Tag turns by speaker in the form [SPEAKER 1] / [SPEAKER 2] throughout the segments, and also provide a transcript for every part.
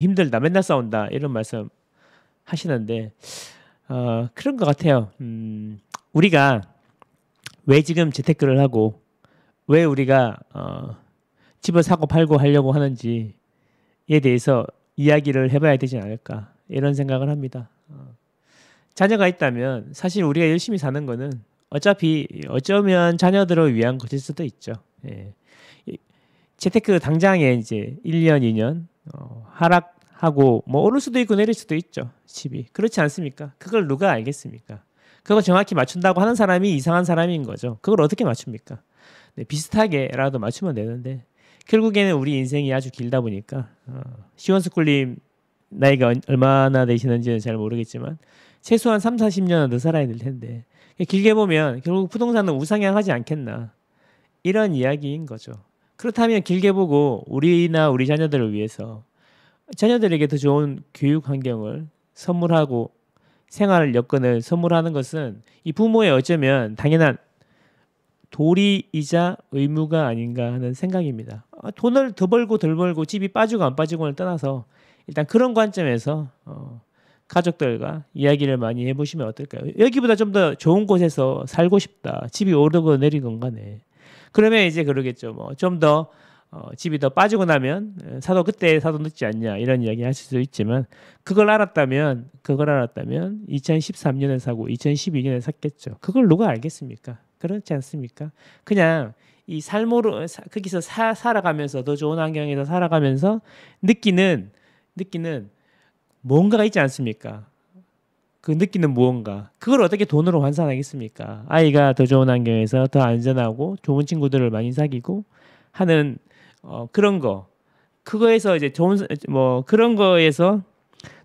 [SPEAKER 1] 힘들다, 맨날 싸운다 이런 말씀 하시는데 그런 것 같아요. 우리가 왜 지금 재테크를 하고 왜 우리가 집을 사고 팔고 하려고 하는지에 대해서 이야기를 해봐야 되지 않을까 이런 생각을 합니다. 자녀가 있다면 사실 우리가 열심히 사는 거는 어차피 어쩌면 자녀들을 위한 것일 수도 있죠. 예. 재테크 당장에 이제 1년, 2년 하락하고 뭐 오를 수도 있고 내릴 수도 있죠. 집이. 그렇지 않습니까? 그걸 누가 알겠습니까? 그거 정확히 맞춘다고 하는 사람이 이상한 사람인 거죠. 그걸 어떻게 맞춥니까? 네, 비슷하게라도 맞추면 되는데 결국에는 우리 인생이 아주 길다 보니까 시원스쿨님 나이가 얼마나 되시는지는 잘 모르겠지만 최소한 3, 40년은 더 살아야 될 텐데 길게 보면 결국 부동산은 우상향하지 않겠나 이런 이야기인 거죠. 그렇다면 길게 보고 우리나 우리 자녀들을 위해서 자녀들에게 더 좋은 교육 환경을 선물하고 생활 여건을 선물하는 것은 이 부모의 어쩌면 당연한 도리이자 의무가 아닌가 하는 생각입니다. 돈을 더 벌고 덜 벌고 집이 빠지고 안 빠지고를 떠나서 일단 그런 관점에서 가족들과 이야기를 많이 해보시면 어떨까요? 여기보다 좀 더 좋은 곳에서 살고 싶다. 집이 오르고 내리건 간에. 그러면 이제 그러겠죠. 뭐 좀 더 집이 더 빠지고 나면 사도 그때 사도 늦지 않냐 이런 이야기 하실 수 있지만 그걸 알았다면 2013년에 사고 2012년에 샀겠죠. 그걸 누가 알겠습니까? 그렇지 않습니까? 그냥 이 삶으로 거기서 살아가면서 더 좋은 환경에서 살아가면서 느끼는 뭔가가 있지 않습니까? 그 느끼는 무언가 그걸 어떻게 돈으로 환산하겠습니까? 아이가 더 좋은 환경에서 더 안전하고 좋은 친구들을 많이 사귀고 하는 그런 거 그거에서 이제 좋은 뭐 그런 거에서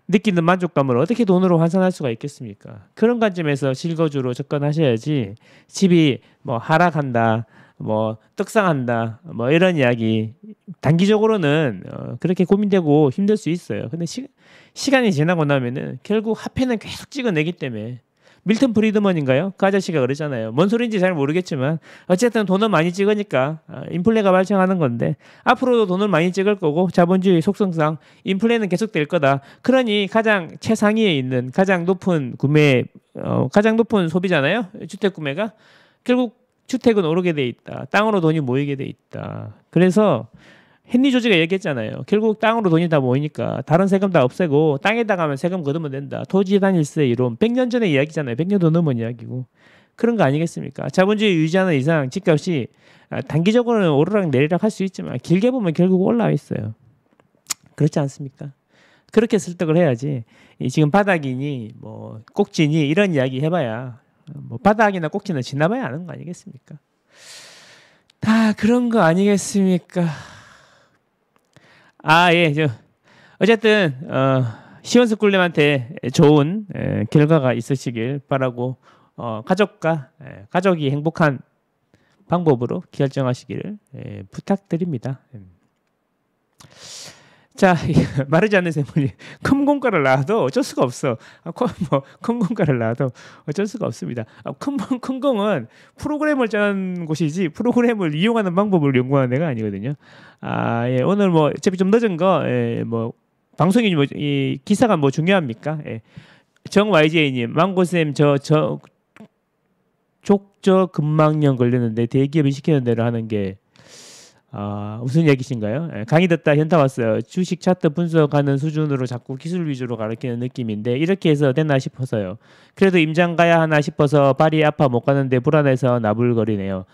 [SPEAKER 1] 느끼는 만족감을 어떻게 돈으로 환산할 수가 있겠습니까? 그런 관점에서 실거주로 접근하셔야지 집이 뭐 하락한다, 뭐 떡상한다, 뭐 이런 이야기 단기적으로는 그렇게 고민되고 힘들 수 있어요. 근데 시간이 지나고 나면은 결국 화폐는 계속 찍어내기 때문에 밀턴 프리드먼인가요? 그 아저씨가 그러잖아요. 뭔 소리인지 잘 모르겠지만 어쨌든 돈을 많이 찍으니까 인플레가 발생하는 건데 앞으로도 돈을 많이 찍을 거고 자본주의 속성상 인플레는 계속될 거다. 그러니 가장 최상위에 있는 가장 높은 가장 높은 소비잖아요. 주택 구매가 결국 주택은 오르게 돼 있다. 땅으로 돈이 모이게 돼 있다. 그래서 헨리 조지가 얘기했잖아요. 결국 땅으로 돈이 다 모이니까 다른 세금 다 없애고 땅에다가면 세금 걷으면 된다. 토지 단일세 이론 100년 전의 이야기잖아요. 100년도 넘은 이야기고. 그런 거 아니겠습니까? 자본주의 유지하는 이상 집값이 단기적으로는 오르락 내리락 할 수 있지만 길게 보면 결국 올라와 있어요. 그렇지 않습니까? 그렇게 설득을 해야지. 지금 바닥이니 뭐 꼭지니 이런 이야기 해봐야 뭐 바닥이나 꼭지는 지나봐야 아는 거 아니겠습니까? 다 그런 거 아니겠습니까? 예. 어쨌든 시원스쿨님한테 좋은 결과가 있으시길 바라고 가족이 행복한 방법으로 결정하시기를 부탁드립니다. 자, 마르지 않는 샘물이 큰 공과를 낳아도 어쩔 수가 없어. 큰 공과를 낳아도 어쩔 수가 없습니다. 큰 공은 프로그램을 짜는 곳이지 프로그램을 이용하는 방법을 연구하는 데가 아니거든요. 예, 오늘 뭐 어차피 좀 늦은 거, 뭐 방송이 뭐 이 기사가 뭐 중요합니까? 정 YJ님, 망고쌤 족저 근막염 걸렸는데 대기업이 시키는 대로 하는 게 무슨 얘기신가요? 강의 듣다 현타 왔어요. 주식 차트 분석하는 수준으로 자꾸 기술 위주로 가르치는 느낌인데 이렇게 해서 되나 싶어서요. 그래도 임장 가야 하나 싶어서 발이 아파 못 가는데 불안해서 나불거리네요.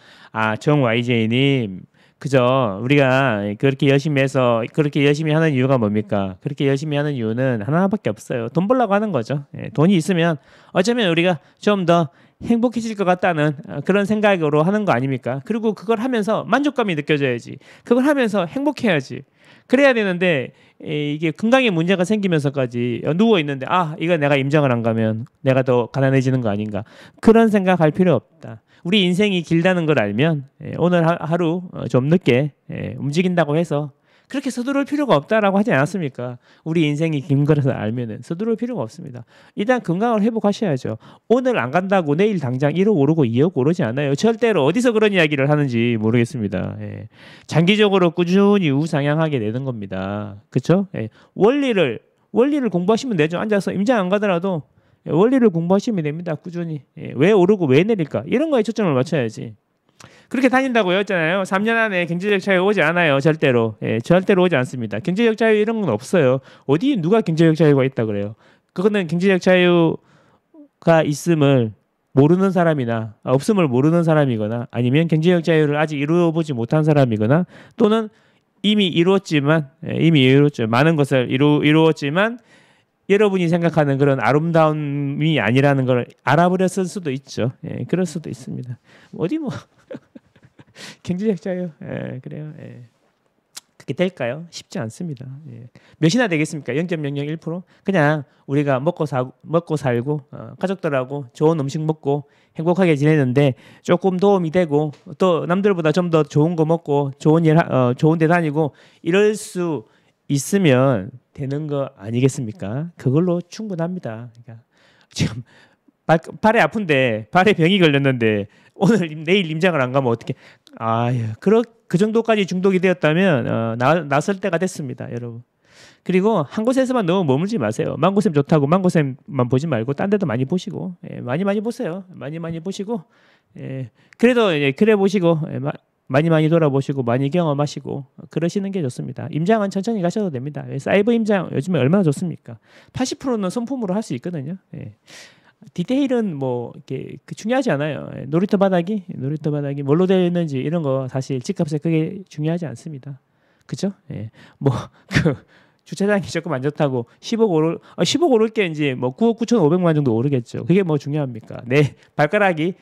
[SPEAKER 1] 정 YJ님, 그죠? 우리가 그렇게 열심히 해서 그렇게 열심히 하는 이유가 뭡니까? 그렇게 열심히 하는 이유는 하나밖에 없어요. 돈 벌려고 하는 거죠. 돈이 있으면 어쩌면 우리가 좀 더 행복해질 것 같다는 그런 생각으로 하는 거 아닙니까? 그리고 그걸 하면서 만족감이 느껴져야지. 그걸 하면서 행복해야지. 그래야 되는데 이게 건강에 문제가 생기면서까지 누워 있는데 이거 내가 임장을 안 가면 내가 더 가난해지는 거 아닌가? 그런 생각할 필요 없다. 우리 인생이 길다는 걸 알면 오늘 하루 좀 늦게 움직인다고 해서 그렇게 서두를 필요가 없다라고 하지 않았습니까? 우리 인생이 긴 거라서 알면은 서두를 필요가 없습니다. 일단 건강을 회복하셔야죠. 오늘 안 간다고 내일 당장 1억 오르고 2억 오르지 않아요. 절대로 어디서 그런 이야기를 하는지 모르겠습니다. 예. 장기적으로 꾸준히 우상향하게 되는 겁니다. 그렇죠? 예. 원리를 공부하시면 되죠. 앉아서 임장 안 가더라도 원리를 공부하시면 됩니다. 꾸준히. 예. 왜 오르고 왜 내릴까? 이런 거에 초점을 맞춰야지. 그렇게 다닌다고 했잖아요. 3년 안에 경제적 자유 오지 않아요. 절대로. 예, 절대로 오지 않습니다. 경제적 자유 이런 건 없어요. 어디 누가 경제적 자유가 있다 그래요. 그거는 경제적 자유가 있음을 모르는 사람이나 없음을 모르는 사람이거나 아니면 경제적 자유를 아직 이루어보지 못한 사람이거나 또는 이미 이루었지만 많은 것을 이루었지만 여러분이 생각하는 그런 아름다움이 아니라는 걸 알아버렸을 수도 있죠. 예, 그럴 수도 있습니다. 어디 뭐 경제적 자유, 예, 그래요. 예. 그게 될까요? 쉽지 않습니다. 예. 몇이나 되겠습니까? 0.001%? 그냥 우리가 먹고 살고 가족들하고 좋은 음식 먹고 행복하게 지내는데 조금 도움이 되고 또 남들보다 좀 더 좋은 거 먹고 좋은 데 다니고 이럴 수 있으면 되는 거 아니겠습니까? 그걸로 충분합니다. 그러니까 지금 발에 아픈데 발에 병이 걸렸는데 오늘 내일 임장을 안 가면 어떻게? 그 정도까지 중독이 되었다면 나설 때가 됐습니다, 여러분. 그리고 한 곳에서만 너무 머물지 마세요. 망고쌤 좋다고 망고쌤만 보지 말고 딴 데도 많이 보시고 많이 보세요. 많이 보시고 그래도 그래 보시고 많이 돌아보시고 많이 경험하시고 그러시는 게 좋습니다. 임장은 천천히 가셔도 됩니다. 사이버 임장 요즘에 얼마나 좋습니까? 80%는 손품으로 할 수 있거든요. 디테일은 뭐 이렇게 중요하지 않아요. 놀이터 바닥이 뭘로 되어 있는지 이런 거 사실 집값에 그게 중요하지 않습니다. 그죠? 뭐그 주차장이 조금 안 좋다고 10억 오를 게 이제 뭐 9억 9,500만 정도 오르겠죠. 그게 뭐 중요합니까? 내 발가락이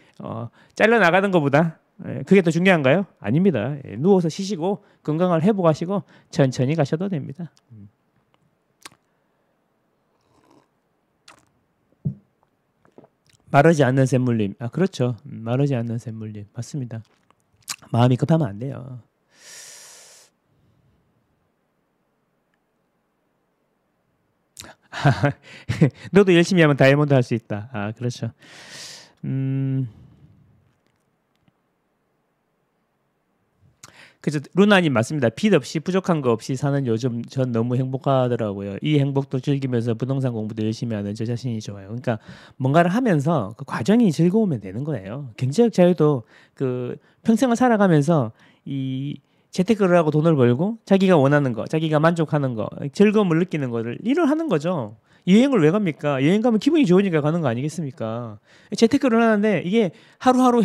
[SPEAKER 1] 잘려 나가는 것보다 그게 더 중요한가요? 아닙니다. 누워서 쉬시고 건강을 회복하시고 천천히 가셔도 됩니다. 마르지 않는 샘물림. 그렇죠. 마르지 않는 샘물림. 맞습니다. 마음이 급하면 안 돼요. 너도 열심히 하면 다이아몬드 할 수 있다. 그렇죠. 그죠. 루나님 맞습니다. 빚 없이 부족한 거 없이 사는 요즘 전 너무 행복하더라고요. 이 행복도 즐기면서 부동산 공부도 열심히 하는 저 자신이 좋아요. 그러니까 뭔가를 하면서 그 과정이 즐거우면 되는 거예요. 경제적 자유도 그 평생을 살아가면서 이 재테크를 하고 돈을 벌고 자기가 원하는 거, 자기가 만족하는 거, 즐거움을 느끼는 거를 일을 하는 거죠. 여행을 왜 갑니까? 여행 가면 기분이 좋으니까 가는 거 아니겠습니까? 재테크를 하는데 이게 하루하루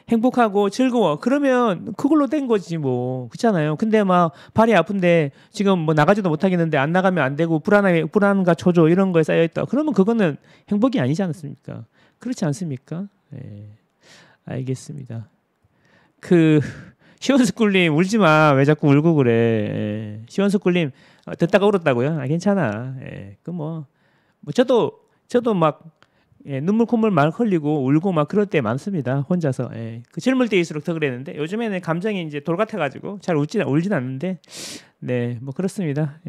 [SPEAKER 1] 행복하고 즐거워. 그러면 그걸로 된 거지 뭐. 그렇잖아요. 근데 막 발이 아픈데 지금 뭐 나가지도 못하겠는데 안 나가면 안 되고 불안과 초조 이런 거에 쌓여 있다. 그러면 그거는 행복이 아니지 않습니까? 그렇지 않습니까? 네. 알겠습니다. 시원스쿨님 울지 마. 왜 자꾸 울고 그래? 시원스쿨님 듣다가 울었다고요? 괜찮아. 저도 막 눈물 콧물 막 흘리고 울고 막 그럴 때 많습니다. 혼자서. 그 젊을 때일수록 더 그랬는데 요즘에는 감정이 이제 돌 같아가지고 잘 울진 않는데 뭐 그렇습니다.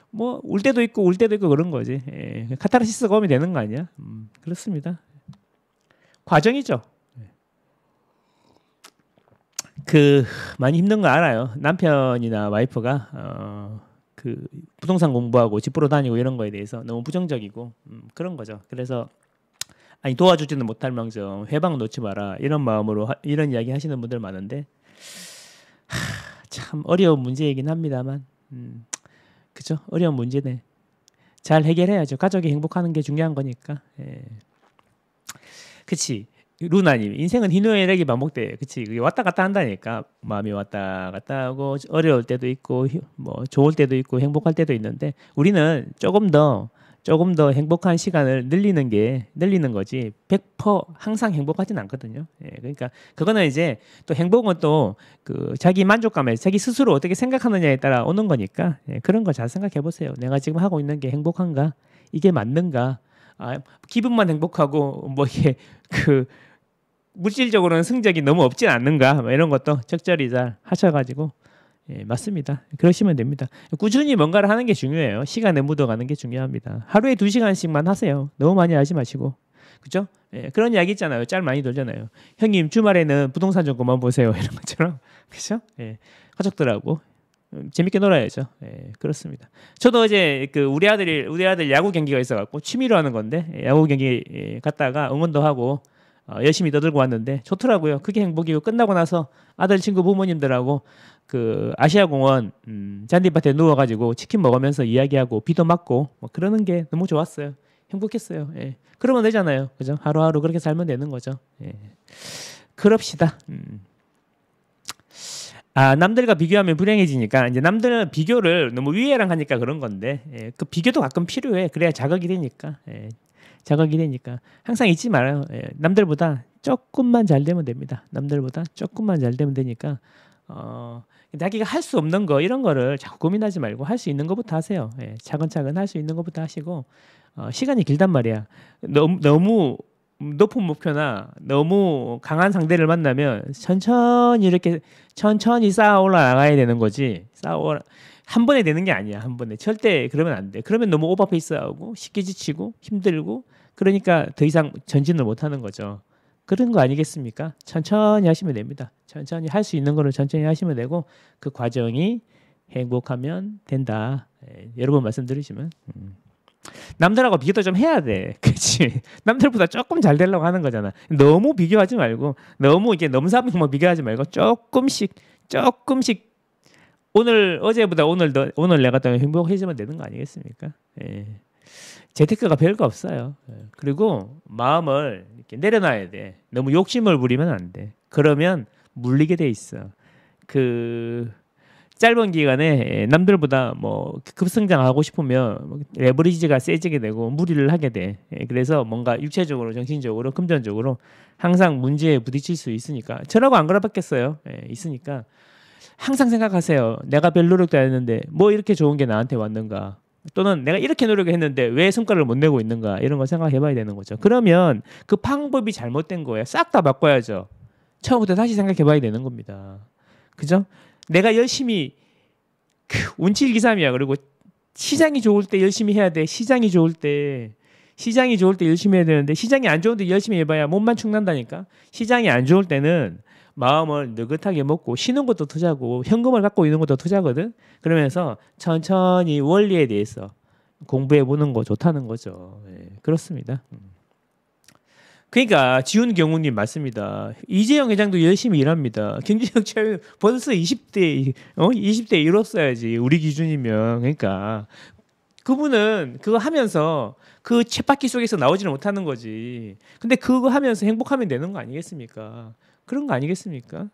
[SPEAKER 1] 뭐 울 때도 있고 그런 거지. 카타르시스가 오면 되는 거 아니야? 그렇습니다. 과정이죠. 많이 힘든 거 알아요. 남편이나 와이프가 부동산 공부하고 집 보러 다니고 이런 거에 대해서 너무 부정적이고 그런 거죠. 그래서 도와주지는 못할 망정 회방 놓지 마라 이런 마음으로 이런 이야기 하시는 분들 많은데 참 어려운 문제이긴 합니다만 그죠? 어려운 문제네. 잘 해결해야죠. 가족이 행복하는 게 중요한 거니까. 그치. 루나님 인생은 희노애락이 반복돼요. 그치? 그게 왔다 갔다 한다니까. 마음이 왔다 갔다 하고 어려울 때도 있고 뭐 좋을 때도 있고 행복할 때도 있는데 우리는 조금 더 행복한 시간을 늘리는 거지 100% 항상 행복하진 않거든요. 그러니까 그거는 이제 또 행복은 또 그 자기 만족감에 자기 스스로 어떻게 생각하느냐에 따라 오는 거니까 그런 거 잘 생각해 보세요. 내가 지금 하고 있는 게 행복한가? 이게 맞는가? 기분만 행복하고 뭐 이게 물질적으로는 승적이 너무 없진 않는가? 뭐 이런 것도 적절히 잘 하셔가지고 예, 맞습니다. 그러시면 됩니다. 꾸준히 뭔가를 하는 게 중요해요. 시간에 묻어가는 게 중요합니다. 하루에 2시간씩만 하세요. 너무 많이 하지 마시고. 그죠? 예, 그런 이야기 있잖아요. 짤 많이 돌잖아요. 형님 주말에는 부동산 좀 그만 보세요. 이런 것처럼. 그죠? 예, 가족들하고 재밌게 놀아야죠. 예, 그렇습니다. 저도 어제 그 우리 아들 야구 경기가 있어갖고 취미로 하는 건데 야구 경기 갔다가 응원도 하고 열심히 떠들고 왔는데 좋더라고요. 그게 행복이고 끝나고 나서 아들 친구 부모님들하고 그 아시아공원 잔디밭에 누워가지고 치킨 먹으면서 이야기하고 비도 맞고 뭐 그러는 게 너무 좋았어요. 행복했어요. 예. 그러면 되잖아요. 그죠? 하루하루 그렇게 살면 되는 거죠. 예. 그럽시다. 아, 남들과 비교하면 불행해지니까 이제 남들은 비교를 너무 위에랑 하니까 그런 건데 예. 그 비교도 가끔 필요해. 그래야 자극이 되니까. 예. 자극이 되니까 항상 잊지 말아요. 예. 남들보다 조금만 잘 되면 됩니다. 남들보다 조금만 잘 되면 되니까 자기가 할 수 없는 거 이런 거를 자꾸 고민하지 말고 할 수 있는 것부터 하세요. 예. 차근차근 할 수 있는 것부터 하시고 시간이 길단 말이야. 너무 높은 목표나 너무 강한 상대를 만나면 천천히 이렇게 천천히 쌓아 올라가야 되는 거지. 한 번에 되는 게 아니야. 한 번에 절대 그러면 안 돼. 그러면 너무 오버페이스하고 쉽게 지치고 힘들고 그러니까 더 이상 전진을 못 하는 거죠. 그런 거 아니겠습니까? 천천히 하시면 됩니다. 천천히 할 수 있는 거를 천천히 하시면 되고 그 과정이 행복하면 된다. 여러 번 말씀 들으시면 남들하고 비교도 좀 해야 돼. 그렇지? 남들보다 조금 잘 되려고 하는 거잖아. 너무 비교하지 말고 너무 이게 넘사벽만 비교하지 말고 조금씩 어제보다 오늘 내가 더 행복해지면 되는 거 아니겠습니까? 예. 재테크가 별거 없어요. 예. 그리고 마음을 이렇게 내려놔야 돼. 너무 욕심을 부리면 안 돼. 그러면 물리게 돼 있어. 그 짧은 기간에 남들보다 뭐 급성장하고 싶으면 레버리지가 세지게 되고 무리를 하게 돼. 그래서 뭔가 육체적으로, 정신적으로, 금전적으로 항상 문제에 부딪힐 수 있으니까. 저라고 안 그러봤겠어요. 있으니까 항상 생각하세요. 내가 별 노력도 안 했는데 뭐 이렇게 좋은 게 나한테 왔는가? 또는 내가 이렇게 노력을 했는데 왜 성과를 못 내고 있는가? 이런 거 생각해봐야 되는 거죠. 그러면 그 방법이 잘못된 거예요. 싹 다 바꿔야죠. 처음부터 다시 생각해봐야 되는 겁니다. 그죠? 내가 열심히 운칠기삼이야. 그리고 시장이 좋을 때 열심히 해야 돼. 시장이 좋을 때 열심히 해야 되는데 시장이 안 좋은데 열심히 해봐야 몸만 축난다니까. 시장이 안 좋을 때는 마음을 느긋하게 먹고 쉬는 것도 투자고 현금을 갖고 있는 것도 투자거든. 그러면서 천천히 원리에 대해서 공부해 보는 거 좋다는 거죠. 그렇습니다. 그러니까 지훈 경우님 맞습니다. 이재영 회장도 열심히 일합니다. 경제적 자유 벌써 20대 이뤘어야지 우리 기준이면. 그러니까 그분은 그거 하면서 그 쳇바퀴 속에서 나오지는 못하는 거지. 근데 그거 하면서 행복하면 되는 거 아니겠습니까? 그런 거 아니겠습니까?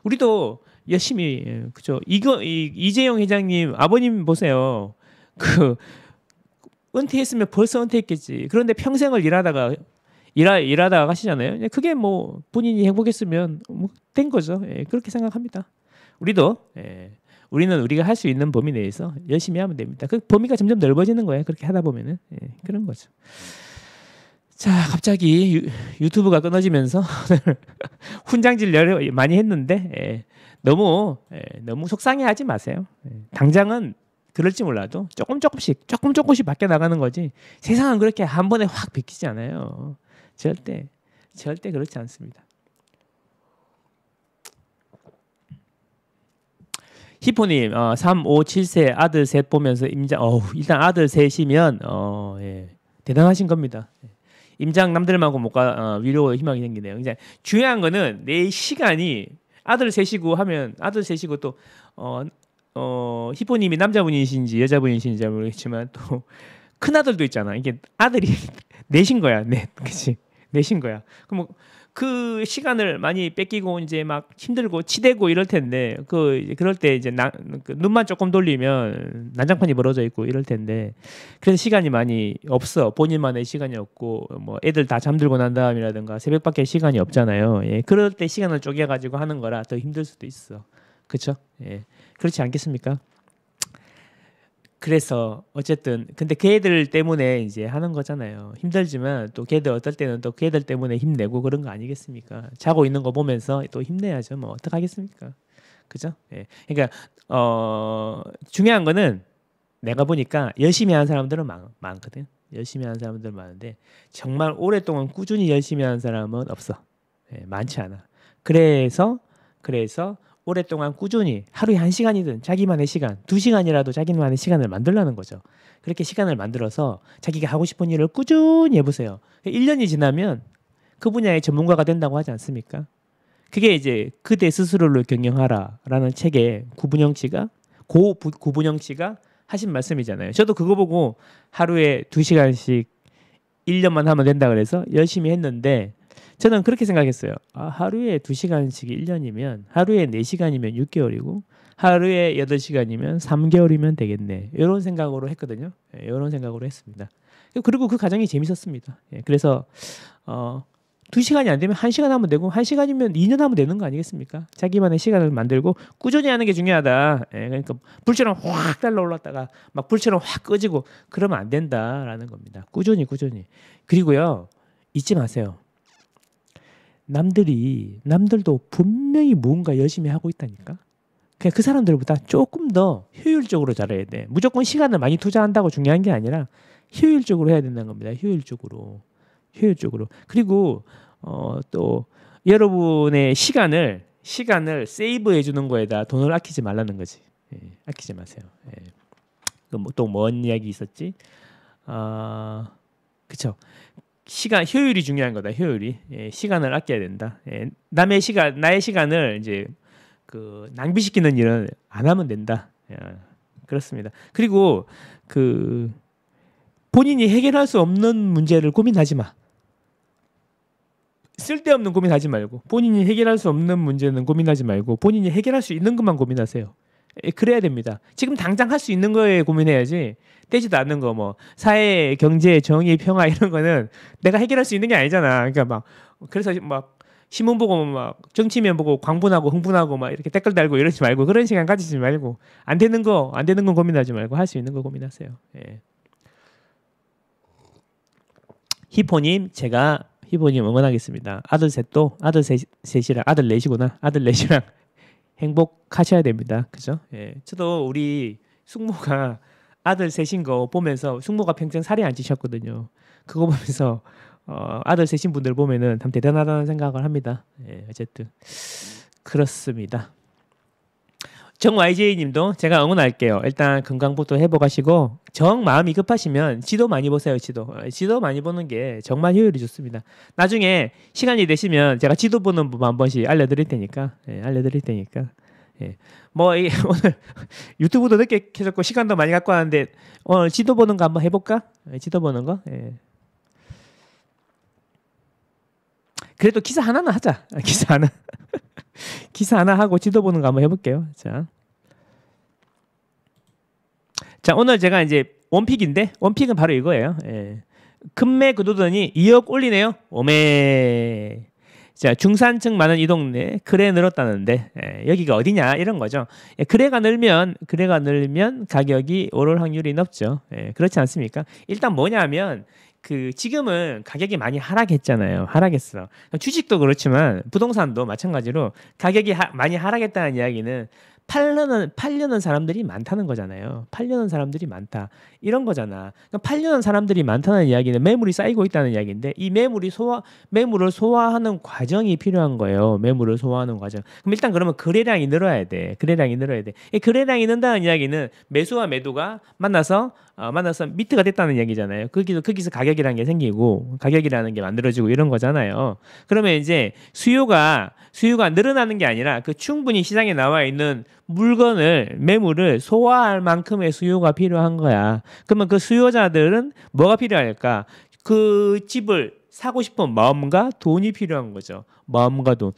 [SPEAKER 1] 우리도 열심히 그죠. 이재영 회장님 아버님 보세요. 그 은퇴했으면 벌써 은퇴했겠지. 그런데 평생을 일하다가 가시잖아요. 그게 뭐 본인이 행복했으면 뭐된 거죠. 그렇게 생각합니다. 우리는 우리가 할 수 있는 범위 내에서 열심히 하면 됩니다. 그 범위가 점점 넓어지는 거예요. 그렇게 하다 보면은 그런 거죠. 자, 갑자기 유튜브가 끊어지면서 훈장질 많이 했는데 너무 속상해하지 마세요. 당장은 그럴지 몰라도 조금씩 바뀌어 나가는 거지. 세상은 그렇게 한 번에 확 바뀌지 않아요. 절대 그렇지 않습니다. 히포님 3, 5, 7세 아들 셋 보면서 일단 아들 셋이면 대단하신 겁니다. 임장 남들만고 못 가 위로 희망이 생기네요. 이제 중요한 거는 내 시간이 아들 셋이고 하면 아들 셋이고 또 히포님이 남자분이신지 여자분이신지 잘 모르겠지만 또 큰 아들도 있잖아. 이게 아들이 넷인 거야. 그렇지? 넷인 거야. 그럼 그 시간을 많이 뺏기고 이제 막 힘들고 치대고 이럴 텐데 그럴 때 이제 그 눈만 조금 돌리면 난장판이 벌어져 있고 이럴 텐데 그래서 시간이 많이 없어. 본인만의 시간이 없고 뭐 애들 다 잠들고 난 다음이라든가 새벽밖에 시간이 없잖아요. 그럴 때 시간을 쪼개 가지고 하는 거라 더 힘들 수도 있어. 그렇죠? 그렇지 않겠습니까? 그래서 어쨌든 근데 걔들 때문에 이제 하는 거잖아요. 힘들지만 또 걔들 어떨 때는 또 걔들 때문에 힘내고 그런 거 아니겠습니까? 자고 있는 거 보면서 또 힘내야죠. 뭐 어떡하겠습니까? 그죠? 예. 그러니까 중요한 거는 내가 보니까 열심히 하는 사람들은 많거든. 열심히 하는 사람들 많은데 정말 오랫동안 꾸준히 열심히 하는 사람은 없어. 예, 많지 않아. 그래서 오랫동안 꾸준히 하루에 1시간이든 자기만의 시간, 2시간이라도 자기만의 시간을 만들라는 거죠. 그렇게 시간을 만들어서 자기가 하고 싶은 일을 꾸준히 해보세요. 1년이 지나면 그 분야의 전문가가 된다고 하지 않습니까? 그게 이제 그대 스스로를 경영하라라는 책에 구분영 씨가 하신 말씀이잖아요. 저도 그거 보고 하루에 2시간씩 1년만 하면 된다 그래서 열심히 했는데 저는 그렇게 생각했어요. 하루에 2시간씩 1년이면 하루에 4시간이면 6개월이고 하루에 8시간이면 3개월이면 되겠네. 이런 생각으로 했거든요. 이런 생각으로 했습니다. 그리고 그 과정이 재밌었습니다. 그래서 2시간이 안 되면 1시간 하면 되고 1시간이면 2년 하면 되는 거 아니겠습니까? 자기만의 시간을 만들고 꾸준히 하는 게 중요하다. 그러니까 불처럼 확 달라올랐다가 막 불처럼 확 꺼지고 그러면 안 된다라는 겁니다. 꾸준히. 그리고요. 잊지 마세요. 남들도 분명히 무언가 열심히 하고 있다니까. 그냥 그 사람들보다 조금 더 효율적으로 잘해야 돼. 무조건 시간을 많이 투자한다고 중요한 게 아니라 효율적으로 해야 된다는 겁니다. 효율적으로. 그리고 또 여러분의 시간을 세이브해 주는 거에다 돈을 아끼지 말라는 거지. 아끼지 마세요. 또 뭔 이야기 있었지? 그쵸. 시간 효율이 중요한 거다. 효율이. 시간을 아껴야 된다. 나의 시간을 이제 그 낭비시키는 일은 안 하면 된다. 그렇습니다. 그리고 그 본인이 해결할 수 없는 문제를 고민하지 마. 쓸데없는 고민하지 말고 본인이 해결할 수 없는 문제는 고민하지 말고 본인이 해결할 수 있는 것만 고민하세요. 그래야 됩니다. 지금 당장 할 수 있는 거에 고민해야지 되지도 않는 거 뭐 사회, 경제, 정의, 평화 이런 거는 내가 해결할 수 있는 게 아니잖아. 그러니까 막 그래서 막 신문 보고 막 정치면 보고 광분하고 흥분하고 막 이렇게 댓글 달고 이러지 말고 그런 시간 가지지 말고 안 되는 건 고민하지 말고 할 수 있는 거 고민하세요. 히포님 응원하겠습니다. 아들 넷이랑 행복하셔야 됩니다. 그죠? 저도 우리 숙모가 아들 셋인 거 보면서 숙모가 평생 살이 안 찌셨거든요. 그거 보면서 아들 셋인 분들 보면은 참 대단하다는 생각을 합니다. 어쨌든 그렇습니다. 정 YJ님도 제가 응원할게요. 일단 건강부터 회복하시고 정 마음이 급하시면 지도 많이 보세요. 지도 많이 보는 게 정말 효율이 좋습니다. 나중에 시간이 되시면 제가 지도 보는 법 한 번씩 알려드릴 테니까. 뭐 오늘 유튜브도 늦게 켜졌고 시간도 많이 갖고 왔는데 오늘 지도 보는 거 한번 해볼까? 지도 보는 거. 그래도 기사 하나는 하자. 기사 하나 하고 지도 보는 거 한번 해볼게요. 자 오늘 제가 이제 원픽은 바로 이거예요. 금매 그도더니 2억 올리네요. 오메. 자 중산층 많은 이 동네 그래 늘었다는데 여기가 어디냐 이런 거죠. 그래가 늘면 가격이 오를 확률이 높죠. 그렇지 않습니까? 일단 뭐냐면 그 지금은 가격이 많이 하락했잖아요. 하락했어. 주식도 그렇지만 부동산도 마찬가지로 가격이 많이 하락했다는 이야기는 팔려는 사람들이 많다는 거잖아요. 팔려는 사람들이 많다. 이런 거잖아. 그러니까 팔려는 사람들이 많다는 이야기는 매물이 쌓이고 있다는 이야기인데 이 매물을 소화하는 과정이 필요한 거예요. 매물을 소화하는 과정. 그럼 일단 그러면 거래량이 늘어야 돼. 이 거래량이 는다는 이야기는 매수와 매도가 만나서 미트가 됐다는 얘기잖아요. 거기서 가격이라는 게 생기고 가격이라는 게 만들어지고 이런 거잖아요. 그러면 이제 수요가 늘어나는 게 아니라 그 충분히 시장에 나와 있는 매물을 소화할 만큼의 수요가 필요한 거야. 그러면 그 수요자들은 뭐가 필요할까? 그 집을 사고 싶은 마음과 돈이 필요한 거죠. 마음과 돈.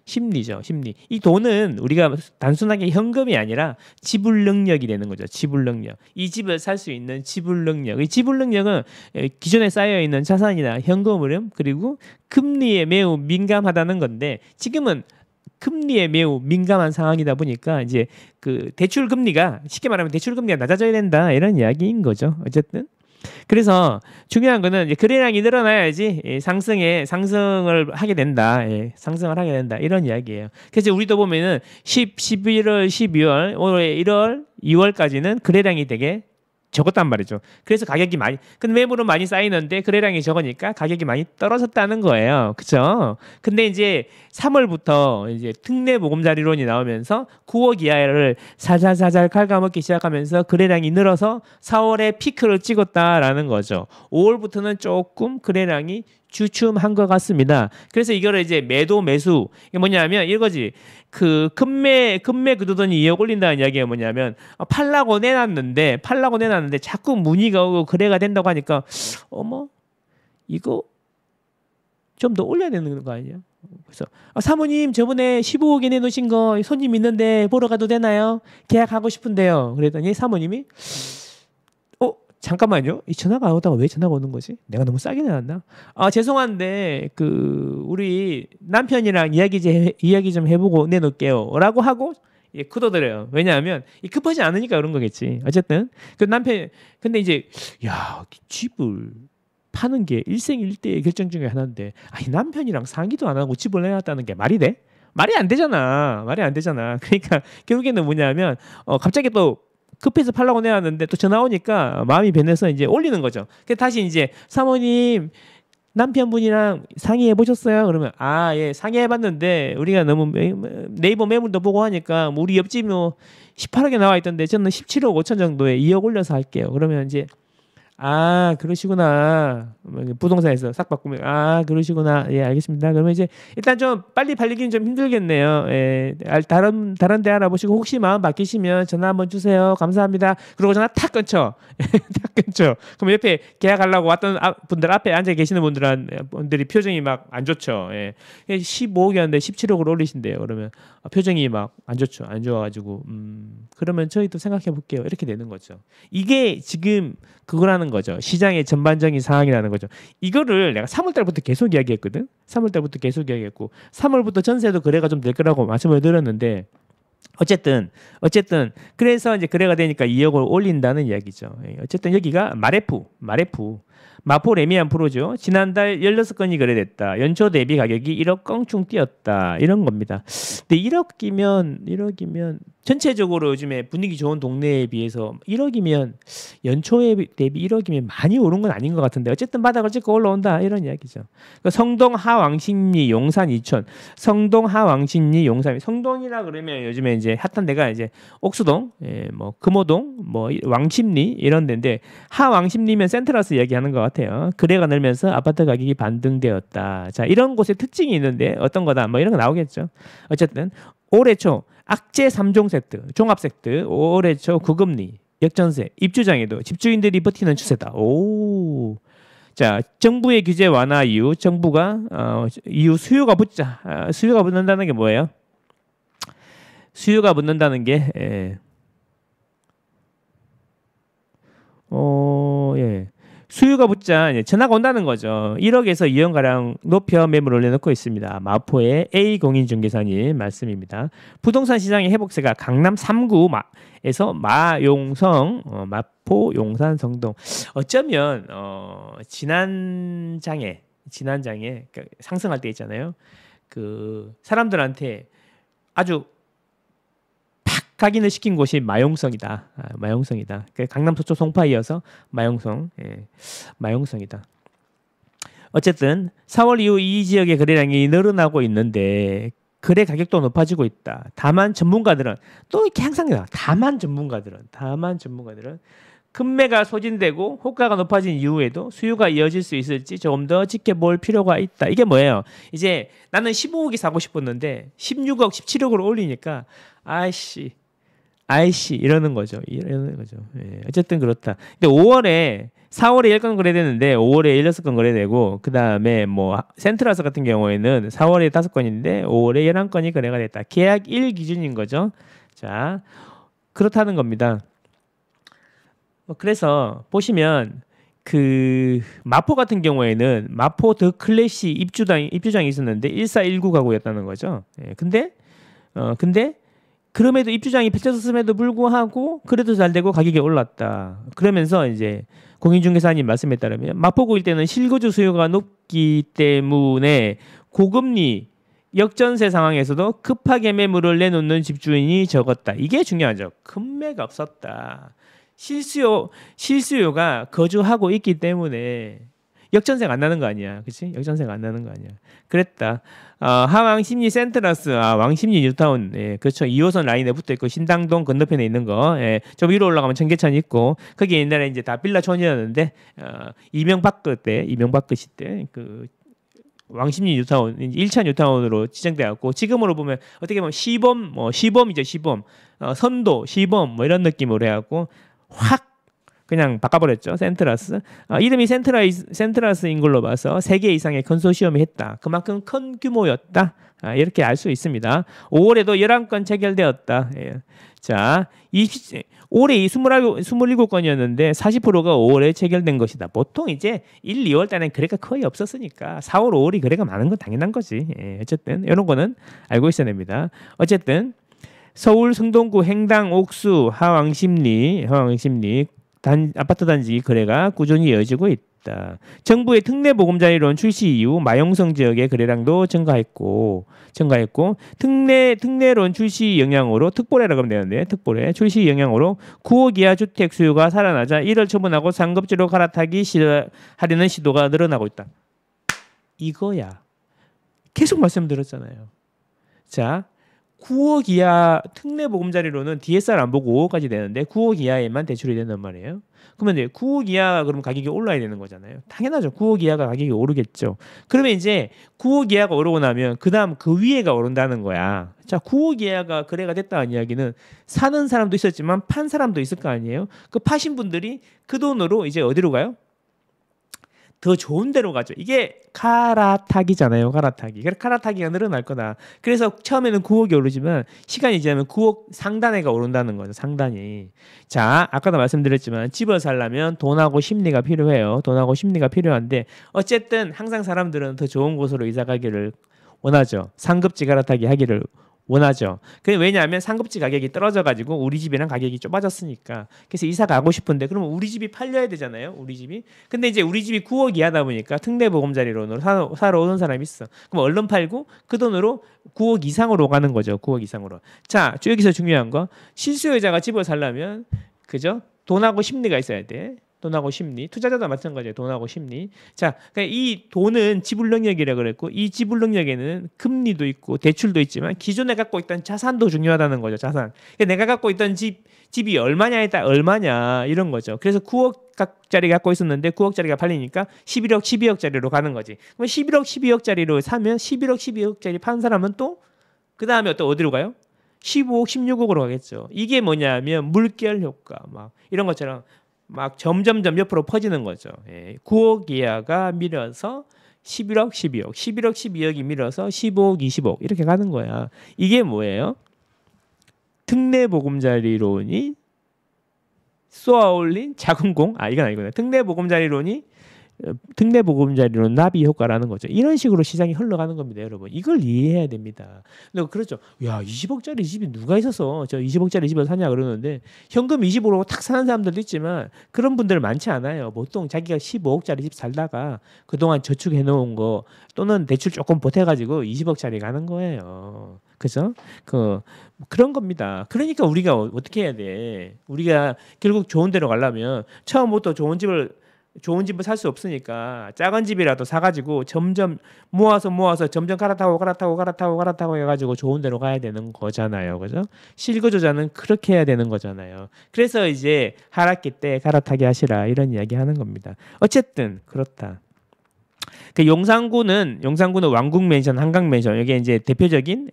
[SPEAKER 1] 심리죠. 이 돈은 우리가 단순하게 현금이 아니라 지불 능력이 되는 거죠. 지불 능력. 이 집을 살 수 있는 지불 능력. 이 지불 능력은 기존에 쌓여 있는 자산이나 현금 흐름 그리고 금리에 매우 민감하다는 건데 지금은 금리에 매우 민감한 상황이다 보니까 이제 그 쉽게 말하면 대출 금리가 낮아져야 된다 이런 이야기인 거죠. 어쨌든 그래서 중요한 거는 이제 거래량이 늘어나야지 상승을 하게 된다. 예, 상승을 하게 된다. 이런 이야기예요. 그래서 우리도 보면은 11월, 12월, 올해 1월, 2월까지는 거래량이 되게 적었단 말이죠. 그래서 가격이 많이, 근데 매물은 많이 쌓이는데 거래량이 적으니까 가격이 많이 떨어졌다는 거예요. 그쵸? 근데 이제 3월부터 이제 특례 보금자리론이 나오면서 9억 이하를 살살살살 갉아먹기 시작하면서 거래량이 늘어서 4월에 피크를 찍었다라는 거죠. 5월부터는 조금 거래량이 주춤한 것 같습니다. 그래서 이거를 이제 매도 매수 이게 뭐냐면 이거지. 그 금매 그두더니 2억 올린다는 이야기가 뭐냐면 팔라고 내놨는데 자꾸 문의가 오고 거래가 된다고 하니까 어머 이거 좀 더 올려야 되는 거 아니에요? 그래서 사모님 저번에 15억에 내놓으신 거 손님 있는데 보러 가도 되나요? 계약하고 싶은데요. 그랬더니 사모님이 잠깐만요. 이 전화가 안 오다가 왜 전화가 오는 거지? 내가 너무 싸게 내놨나? 죄송한데 우리 남편이랑 이야기 좀 해보고 내놓을게요.라고 하고 굳어들어요. 왜냐하면 급하지 않으니까 그런 거겠지. 어쨌든 그 남편 근데 이제 야 집을 파는 게 일생일대의 결정 중에 하나인데 이 남편이랑 상의도 안 하고 집을 내놨다는 게 말이 돼? 말이 안 되잖아. 그러니까 결국에는 뭐냐면 갑자기 또 급해서 팔라고 내놨는데 또 전화 오니까 마음이 변해서 이제 올리는 거죠. 그래서 다시 이제 사모님 남편분이랑 상의해 보셨어요? 그러면 예 상의해봤는데 우리가 너무 네이버 매물도 보고 하니까 우리 옆집 18억에 나와 있던데 저는 17억 5천 정도에 2억 올려서 할게요. 그러면 이제 그러시구나. 부동산에서 싹 바꾸면 그러시구나. 예, 알겠습니다. 그러면 이제 일단 좀 빨리 팔리기는 좀 힘들겠네요. 예, 다른 데 알아보시고 혹시 마음 바뀌시면 전화 한번 주세요. 감사합니다. 그러고 전화 탁 끊죠. 탁 끊죠. 그럼 옆에 계약하려고 왔던 분들 앞에 앉아 계시는 분들이 표정이 막 안 좋죠. 예. 15억이었는데 17억으로 올리신대요. 그러면 표정이 막 안 좋죠. 안 좋아가지고 그러면 저희도 생각해 볼게요. 이렇게 되는 거죠. 이게 지금 그거라는 거죠. 시장의 전반적인 상황이라는 거죠. 이거를 내가 3월달부터 계속 이야기했거든. 3월달부터 계속 이야기했고 3월부터 전세도 거래가 좀 될 거라고 말씀을 드렸는데 어쨌든 그래서 이제 거래가 되니까 2억을 올린다는 이야기죠. 어쨌든 여기가 마포 레미안 프로죠. 지난달 16건이 거래됐다. 연초 대비 가격이 1억 껑충 뛰었다. 이런 겁니다. 근데 1억이면 전체적으로 요즘에 분위기 좋은 동네에 비해서 1억이면 연초에 대비 1억이면 많이 오른 건 아닌 것 같은데 어쨌든 바닥을 찍고 올라온다. 이런 이야기죠. 성동 하왕십리 용산 이천 성동 하왕십리 용산 성동이라 그러면 요즘에 이제 핫한 데가 이제 옥수동 뭐 금호동 뭐 왕십리 이런 데인데 하왕십리면 센트라스 이야기하는 것 같아요. 거래가 늘면서 아파트 가격이 반등되었다. 자 이런 곳에 특징이 있는데 어떤 거다 뭐 이런 거 나오겠죠. 어쨌든 올해 초 악재 3종 세트 종합 세트 올해 초 구금리 역전세 입주장에도 집주인들이 버티는 추세다. 오. 자 정부의 규제 완화 이후 정부가 이후 수요가 붙는다는 게 뭐예요? 수요가 붙는다는 게 수요가 붙자 전화가 온다는 거죠. 1억에서 2억 가량 높여 매물을 내놓고 있습니다. 마포의 A공인중개사님 말씀입니다. 부동산 시장의 회복세가 강남 3구에서 마용성, 마포, 용산, 성동. 어쩌면 지난장에 그러니까 상승할 때 있잖아요. 그 사람들한테 아주 각인을 시킨 곳이 마용성이다. 마용성이다. 강남 서초 송파이어서 마용성이다. 어쨌든 4월 이후 이 지역의 거래량이 늘어나고 있는데 거래 가격도 높아지고 있다. 다만 전문가들은 또 이렇게 항상 다만 전문가들은 금매가 소진되고 호가가 높아진 이후에도 수요가 이어질 수 있을지 조금 더 지켜볼 필요가 있다. 이게 뭐예요? 이제 나는 15억이 사고 싶었는데 16억, 17억으로 올리니까 아이씨 이러는 거죠. 예, 어쨌든 그렇다. 근데 4월에 1건 거래되는데 5월에 16건 거래되고 그다음에 뭐 센트라스 같은 경우에는 4월에 5건인데 5월에 11건이 거래가 됐다. 계약 1 기준인 거죠. 자, 그렇다는 겁니다. 그래서 보시면 그 마포 같은 경우에는 마포 더 클래시 입주장이 있었는데 1419 가구였다는 거죠. 예, 근데 그럼에도 입주장이 펼쳐졌음에도 불구하고 그래도 잘 되고 가격이 올랐다. 그러면서 이제 공인중개사님 말씀에 따르면 마포구 일대는 실거주 수요가 높기 때문에 고금리 역전세 상황에서도 급하게 매물을 내놓는 집주인이 적었다. 이게 중요하죠. 금매가 없었다. 실수요가 거주하고 있기 때문에 역전세가 안 나는 거 아니야. 그치? 역전세가 안 나는 거 아니야. 그랬다. 하왕심리 센트라스, 왕심리 뉴타운, 예, 그렇죠. 2호선 라인에 붙어 있고, 신당동 건너편에 있는 거, 예, 저 위로 올라가면 청계천 있고, 거기 옛날에 이제 다 빌라촌이었는데, 이명박근 때, 그, 왕십리 뉴타운, 1차 뉴타운으로 지정되었고, 지금으로 보면 어떻게 보면 시범이죠, 시범. 선도, 시범, 뭐 이런 느낌으로 해갖고, 확 그냥 바꿔버렸죠. 센트라스. 이름이 센트라스인 걸로 봐서 3개 이상의 컨소시엄이 했다. 그만큼 큰 규모였다. 이렇게 알 수 있습니다. 5월에도 11건 체결되었다. 예. 자, 올해 27건이었는데 40%가 5월에 체결된 것이다. 보통 이제 1, 2월 달에는 거래가 거의 없었으니까 4월, 5월이 거래가 많은 건 당연한 거지. 예. 어쨌든 이런 거는 알고 있어야 됩니다. 어쨌든 서울 성동구 행당 옥수 하왕심리 아파트 단지 거래가 꾸준히 이어지고 있다. 정부의 특례보금자리론 출시 이후 마용성 지역의 거래량도 증가했고 특례론 출시 영향으로 특보래라고 하면 되는데 특보래 출시 영향으로 9억 이하 주택 수요가 살아나자 이를 처분하고 상급지로 하려는 시도가 늘어나고 있다. 이거야. 계속 말씀드렸잖아요. 자, 9억 이하 특례보금자리로는 DSR 안 보고 5억까지 되는데 9억 이하에만 대출이 된단 말이에요. 그러면 이제 9억 이하 그러면 가격이 올라야 되는 거잖아요. 당연하죠. 9억 이하가 가격이 오르겠죠. 그러면 이제 9억 이하가 오르고 나면 그다음 그 위에가 오른다는 거야. 자, 9억 이하가 거래가 됐다는 이야기는 사는 사람도 있었지만 판 사람도 있을 거 아니에요. 그 파신 분들이 그 돈으로 이제 어디로 가요? 더 좋은 데로 가죠. 이게 갈아타기잖아요. 갈아타기가 늘어날 거다. 그래서 처음에는 9억이 오르지만 시간이 지나면 9억 상단에가 오른다는 거죠. 상단이. 자, 아까도 말씀드렸지만 집을 살려면 돈하고 심리가 필요해요. 돈하고 심리가 필요한데 어쨌든 항상 사람들은 더 좋은 곳으로 이사 가기를 원하죠. 상급지 갈아타기 하기를 원하죠. 왜냐하면 상급지 가격이 떨어져가지고 우리 집이랑 가격이 좁아졌으니까. 그래서 이사 가고 싶은데 그러면 우리 집이 팔려야 되잖아요. 우리 집이. 근데 이제 우리 집이 9억 이하다 보니까 특례보금자리론으로 사러 오는 사람이 있어. 그럼 얼른 팔고 그 돈으로 9억 이상으로 가는 거죠. 9억 이상으로. 자, 여기서 중요한 거. 실수요자가 집을 살려면 그죠? 돈하고 심리가 있어야 돼. 돈하고 심리, 투자자도 마찬가지예요. 돈하고 심리. 자, 그러니까 이 돈은 지불 능력이라고 그랬고 이 지불 능력에는 금리도 있고 대출도 있지만 기존에 갖고 있던 자산도 중요하다는 거죠. 자산. 그러니까 내가 갖고 있던 집이 얼마냐에 따라 얼마냐 이런 거죠. 그래서 9억짜리 갖고 있었는데 9억짜리가 팔리니까 11억, 12억짜리로 가는 거지. 그럼 11억, 12억짜리로 사면 11억, 12억짜리 판 사람은 또 그 다음에 또 어디로 가요? 15억, 16억으로 가겠죠. 이게 뭐냐면 물결 효과 막 이런 것처럼 막 점점점 옆으로 퍼지는 거죠. 9억 이하가 밀어서 11억, 12억, 11억, 12억이 밀어서 15억, 20억 이렇게 가는 거야. 이게 뭐예요? 특례보금자리론이 쏘아올린 자금공? 이건 아니구나. 특례보금자리론 나비 효과라는 거죠. 이런 식으로 시장이 흘러가는 겁니다, 여러분. 이걸 이해해야 됩니다. 근데 그렇죠. 야, 20억짜리 집이 누가 있어서 저 20억짜리 집을 사냐 그러는데 현금 20억으로 탁 사는 사람들도 있지만 그런 분들 많지 않아요. 보통 자기가 15억짜리 집 살다가 그동안 저축해 놓은 거 또는 대출 조금 보태가지고 20억짜리 가는 거예요. 그죠? 그런 겁니다. 그러니까 우리가 어떻게 해야 돼? 우리가 결국 좋은 데로 가려면 처음부터 좋은 집을 살 수 없으니까 작은 집이라도 사가지고 점점 모아서 점점 갈아타고 해가지고 좋은 데로 가야 되는 거잖아요. 그죠? 실거주자는 그렇게 해야 되는 거잖아요. 그래서 이제 하락기 때 갈아타기 하시라 이런 이야기 하는 겁니다. 어쨌든 그렇다. 용산구는 왕국맨션, 한강맨션 이게 이제 대표적인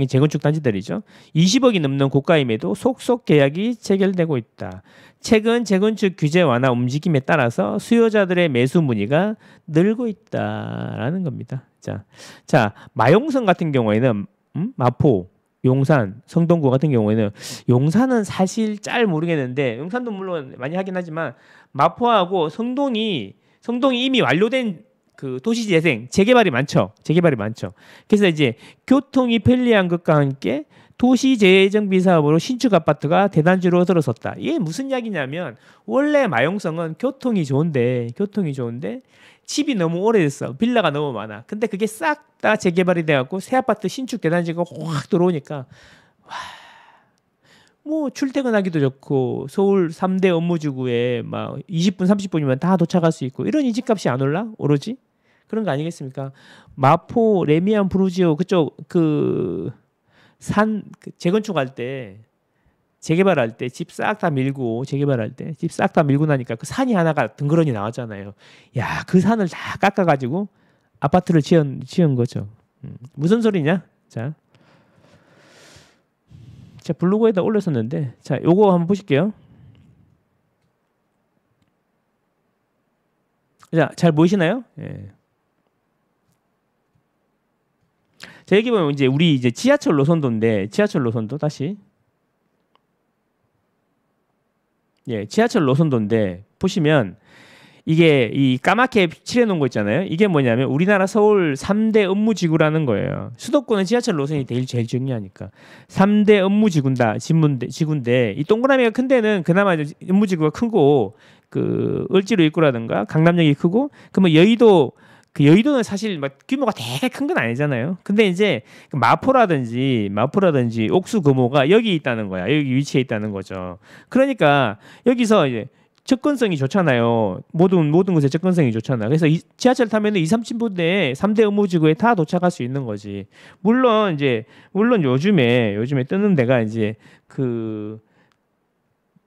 [SPEAKER 1] 재건축 단지들이죠. 20억이 넘는 고가임에도 속속 계약이 체결되고 있다. 최근 재건축 규제 완화 움직임에 따라서 수요자들의 매수 문의가 늘고 있다라는 겁니다. 자, 마용성 같은 경우에는 마포, 용산, 성동구 같은 경우에는 용산은 사실 잘 모르겠는데 용산도 물론 많이 하긴 하지만 마포하고 성동이 이미 완료된 그 도시재생 재개발이 많죠. 그래서 이제 교통이 편리한 것과 함께 도시재정비 사업으로 신축 아파트가 대단지로 들어섰다. 이게 무슨 이야기냐면 원래 마용성은 교통이 좋은데 집이 너무 오래됐어. 빌라가 너무 많아. 근데 그게 싹 다 재개발이 돼갖고 새 아파트 신축 대단지가 확 들어오니까 뭐 출퇴근하기도 좋고 서울 3대 업무지구에 막 20분 30분이면 다 도착할 수 있고 이러니 집값이 안 올라? 오로지? 그런 거 아니겠습니까? 마포 레미안 브루지오 그쪽 그 산 재건축할 때 재개발할 때 집 싹 다 밀고 재개발할 때 집 싹 다 밀고 나니까 그 산이 하나가 덩그러니 나왔잖아요. 야, 그 산을 다 깎아가지고 아파트를 지은 거죠. 무슨 소리냐? 자, 제가 블로그에다 올렸었는데 자, 요거 한번 보실게요. 자, 잘 보이시나요? 예. 자, 여기 보면 이제 우리 이제 지하철 노선도인데 지하철 노선도 다시 예, 지하철 노선도인데 보시면 이게 이 까맣게 칠해 놓은 거 있잖아요. 이게 뭐냐면 우리나라 서울 3대 업무지구라는 거예요. 수도권은 지하철 노선이 제일 중요하니까. 3대 업무지구다. 지구인데 이 동그라미가 큰 데는 그나마 업무지구가 크고 그 을지로 입구라든가 강남역이 크고 그러면 여의도는 사실 막 규모가 되게 큰 건 아니잖아요. 근데 이제 마포라든지 옥수금호가 여기 있다는 거야. 여기 위치해 있다는 거죠. 그러니까 여기서 이제 접근성이 좋잖아요. 모든 것에 접근성이 좋잖아. 그래서 지하철 타면은 2, 30분 내에 3대 업무지구에 다 도착할 수 있는 거지. 물론 요즘에 뜨는 데가 이제 그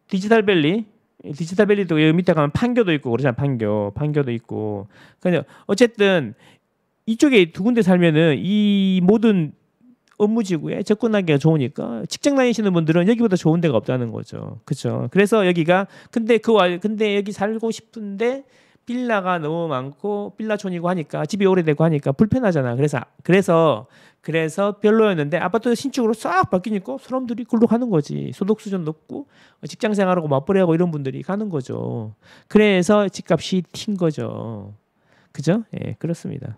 [SPEAKER 1] 디지털밸리도 여기 밑에 가면 판교도 있고 그러잖아. 판교도 있고. 그냥 어쨌든 이쪽에 두 군데 살면은 이 모든 업무지구에 접근하기가 좋으니까 직장 다니시는 분들은 여기보다 좋은 데가 없다는 거죠. 그렇죠. 그래서 여기가 근데 여기 살고 싶은데 빌라가 너무 많고 빌라촌이고 하니까 집이 오래되고 하니까 불편하잖아. 그래서 별로였는데 아파트 신축으로 싹 바뀌니까 사람들이 그걸로 가는 거지. 소득 수준 높고 직장 생활하고 맞벌이하고 이런 분들이 가는 거죠. 그래서 집값이 튄 거죠. 그죠? 예, 그렇습니다.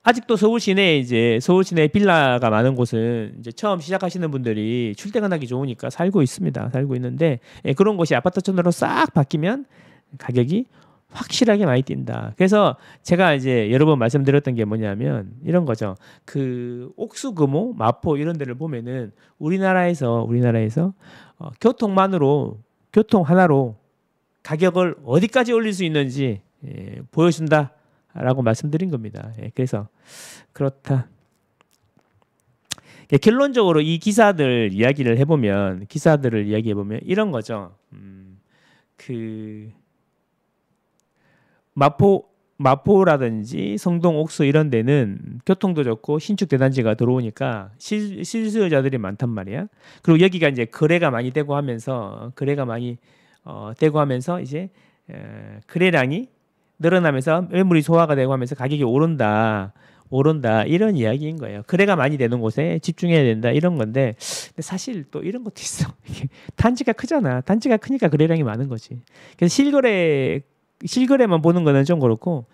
[SPEAKER 1] 아직도 서울 시내에 빌라가 많은 곳은 이제 처음 시작하시는 분들이 출퇴근하기 좋으니까 살고 있는데 예, 그런 곳이 아파트촌으로 싹 바뀌면 가격이 확실하게 많이 뛴다. 그래서 제가 이제 여러 번 말씀드렸던 게 뭐냐면 이런 거죠. 그 옥수금호, 마포 이런 데를 보면은 우리나라에서 교통 하나로 가격을 어디까지 올릴 수 있는지 예, 보여준다라고 말씀드린 겁니다. 예, 그래서 그렇다. 결론적으로 이 기사들을 이야기해 보면 이런 거죠. 그 마포라든지 성동, 옥수 이런 데는 교통도 좋고 신축 대단지가 들어오니까 실수요자들이 많단 말이야. 그리고 여기가 이제 거래가 많이 되고 하면서 이제 거래량이 늘어나면서 매물이 소화가 되고 하면서 가격이 오른다 이런 이야기인 거예요. 거래가 많이 되는 곳에 집중해야 된다 이런 건데 근데 사실 또 이런 것도 있어. 단지가 크잖아. 단지가 크니까 거래량이 많은 거지. 그래서 실거래만 보는 거는 좀 그렇고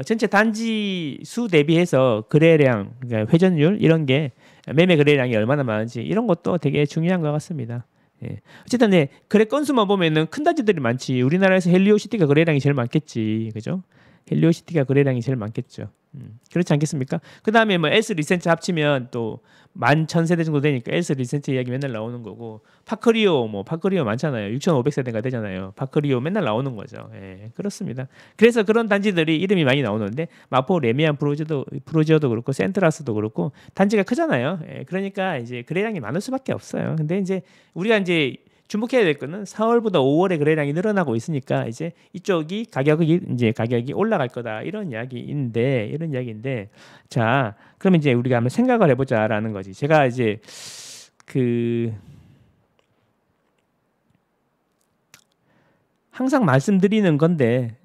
[SPEAKER 1] 전체 단지 수 대비해서 거래량, 그러니까 회전율 이런 게 매매 거래량이 얼마나 많은지 이런 것도 되게 중요한 것 같습니다. 예. 어쨌든 네, 거래 건수만 보면은 큰 단지들이 많지. 우리나라에서 헬리오시티가 거래량이 제일 많겠지, 그죠? 헬리오시티가 거래량이 제일 많겠죠. 그렇지 않겠습니까? 그 다음에 뭐 S 리센트 합치면 또 11,000세대 정도 되니까 S 리센트 이야기 맨날 나오는 거고 파크리오 많잖아요. 6,500세대가 되잖아요. 파크리오 맨날 나오는 거죠. 예, 그렇습니다. 그래서 그런 단지들이 이름이 많이 나오는데 마포 레미안 프로지오도 그렇고 센트라스도 그렇고 단지가 크잖아요. 예, 그러니까 이제 거래량이 많을 수밖에 없어요. 근데 이제 우리가 이제 주목해야 될 거는 4월보다 5월에 거래량이 늘어나고 있으니까 이제 이쪽이 가격이 올라갈 거다 이런 이야기인데 자 그러면 이제 우리가 한번 생각을 해보자라는 거지. 제가 이제 항상 말씀드리는 건데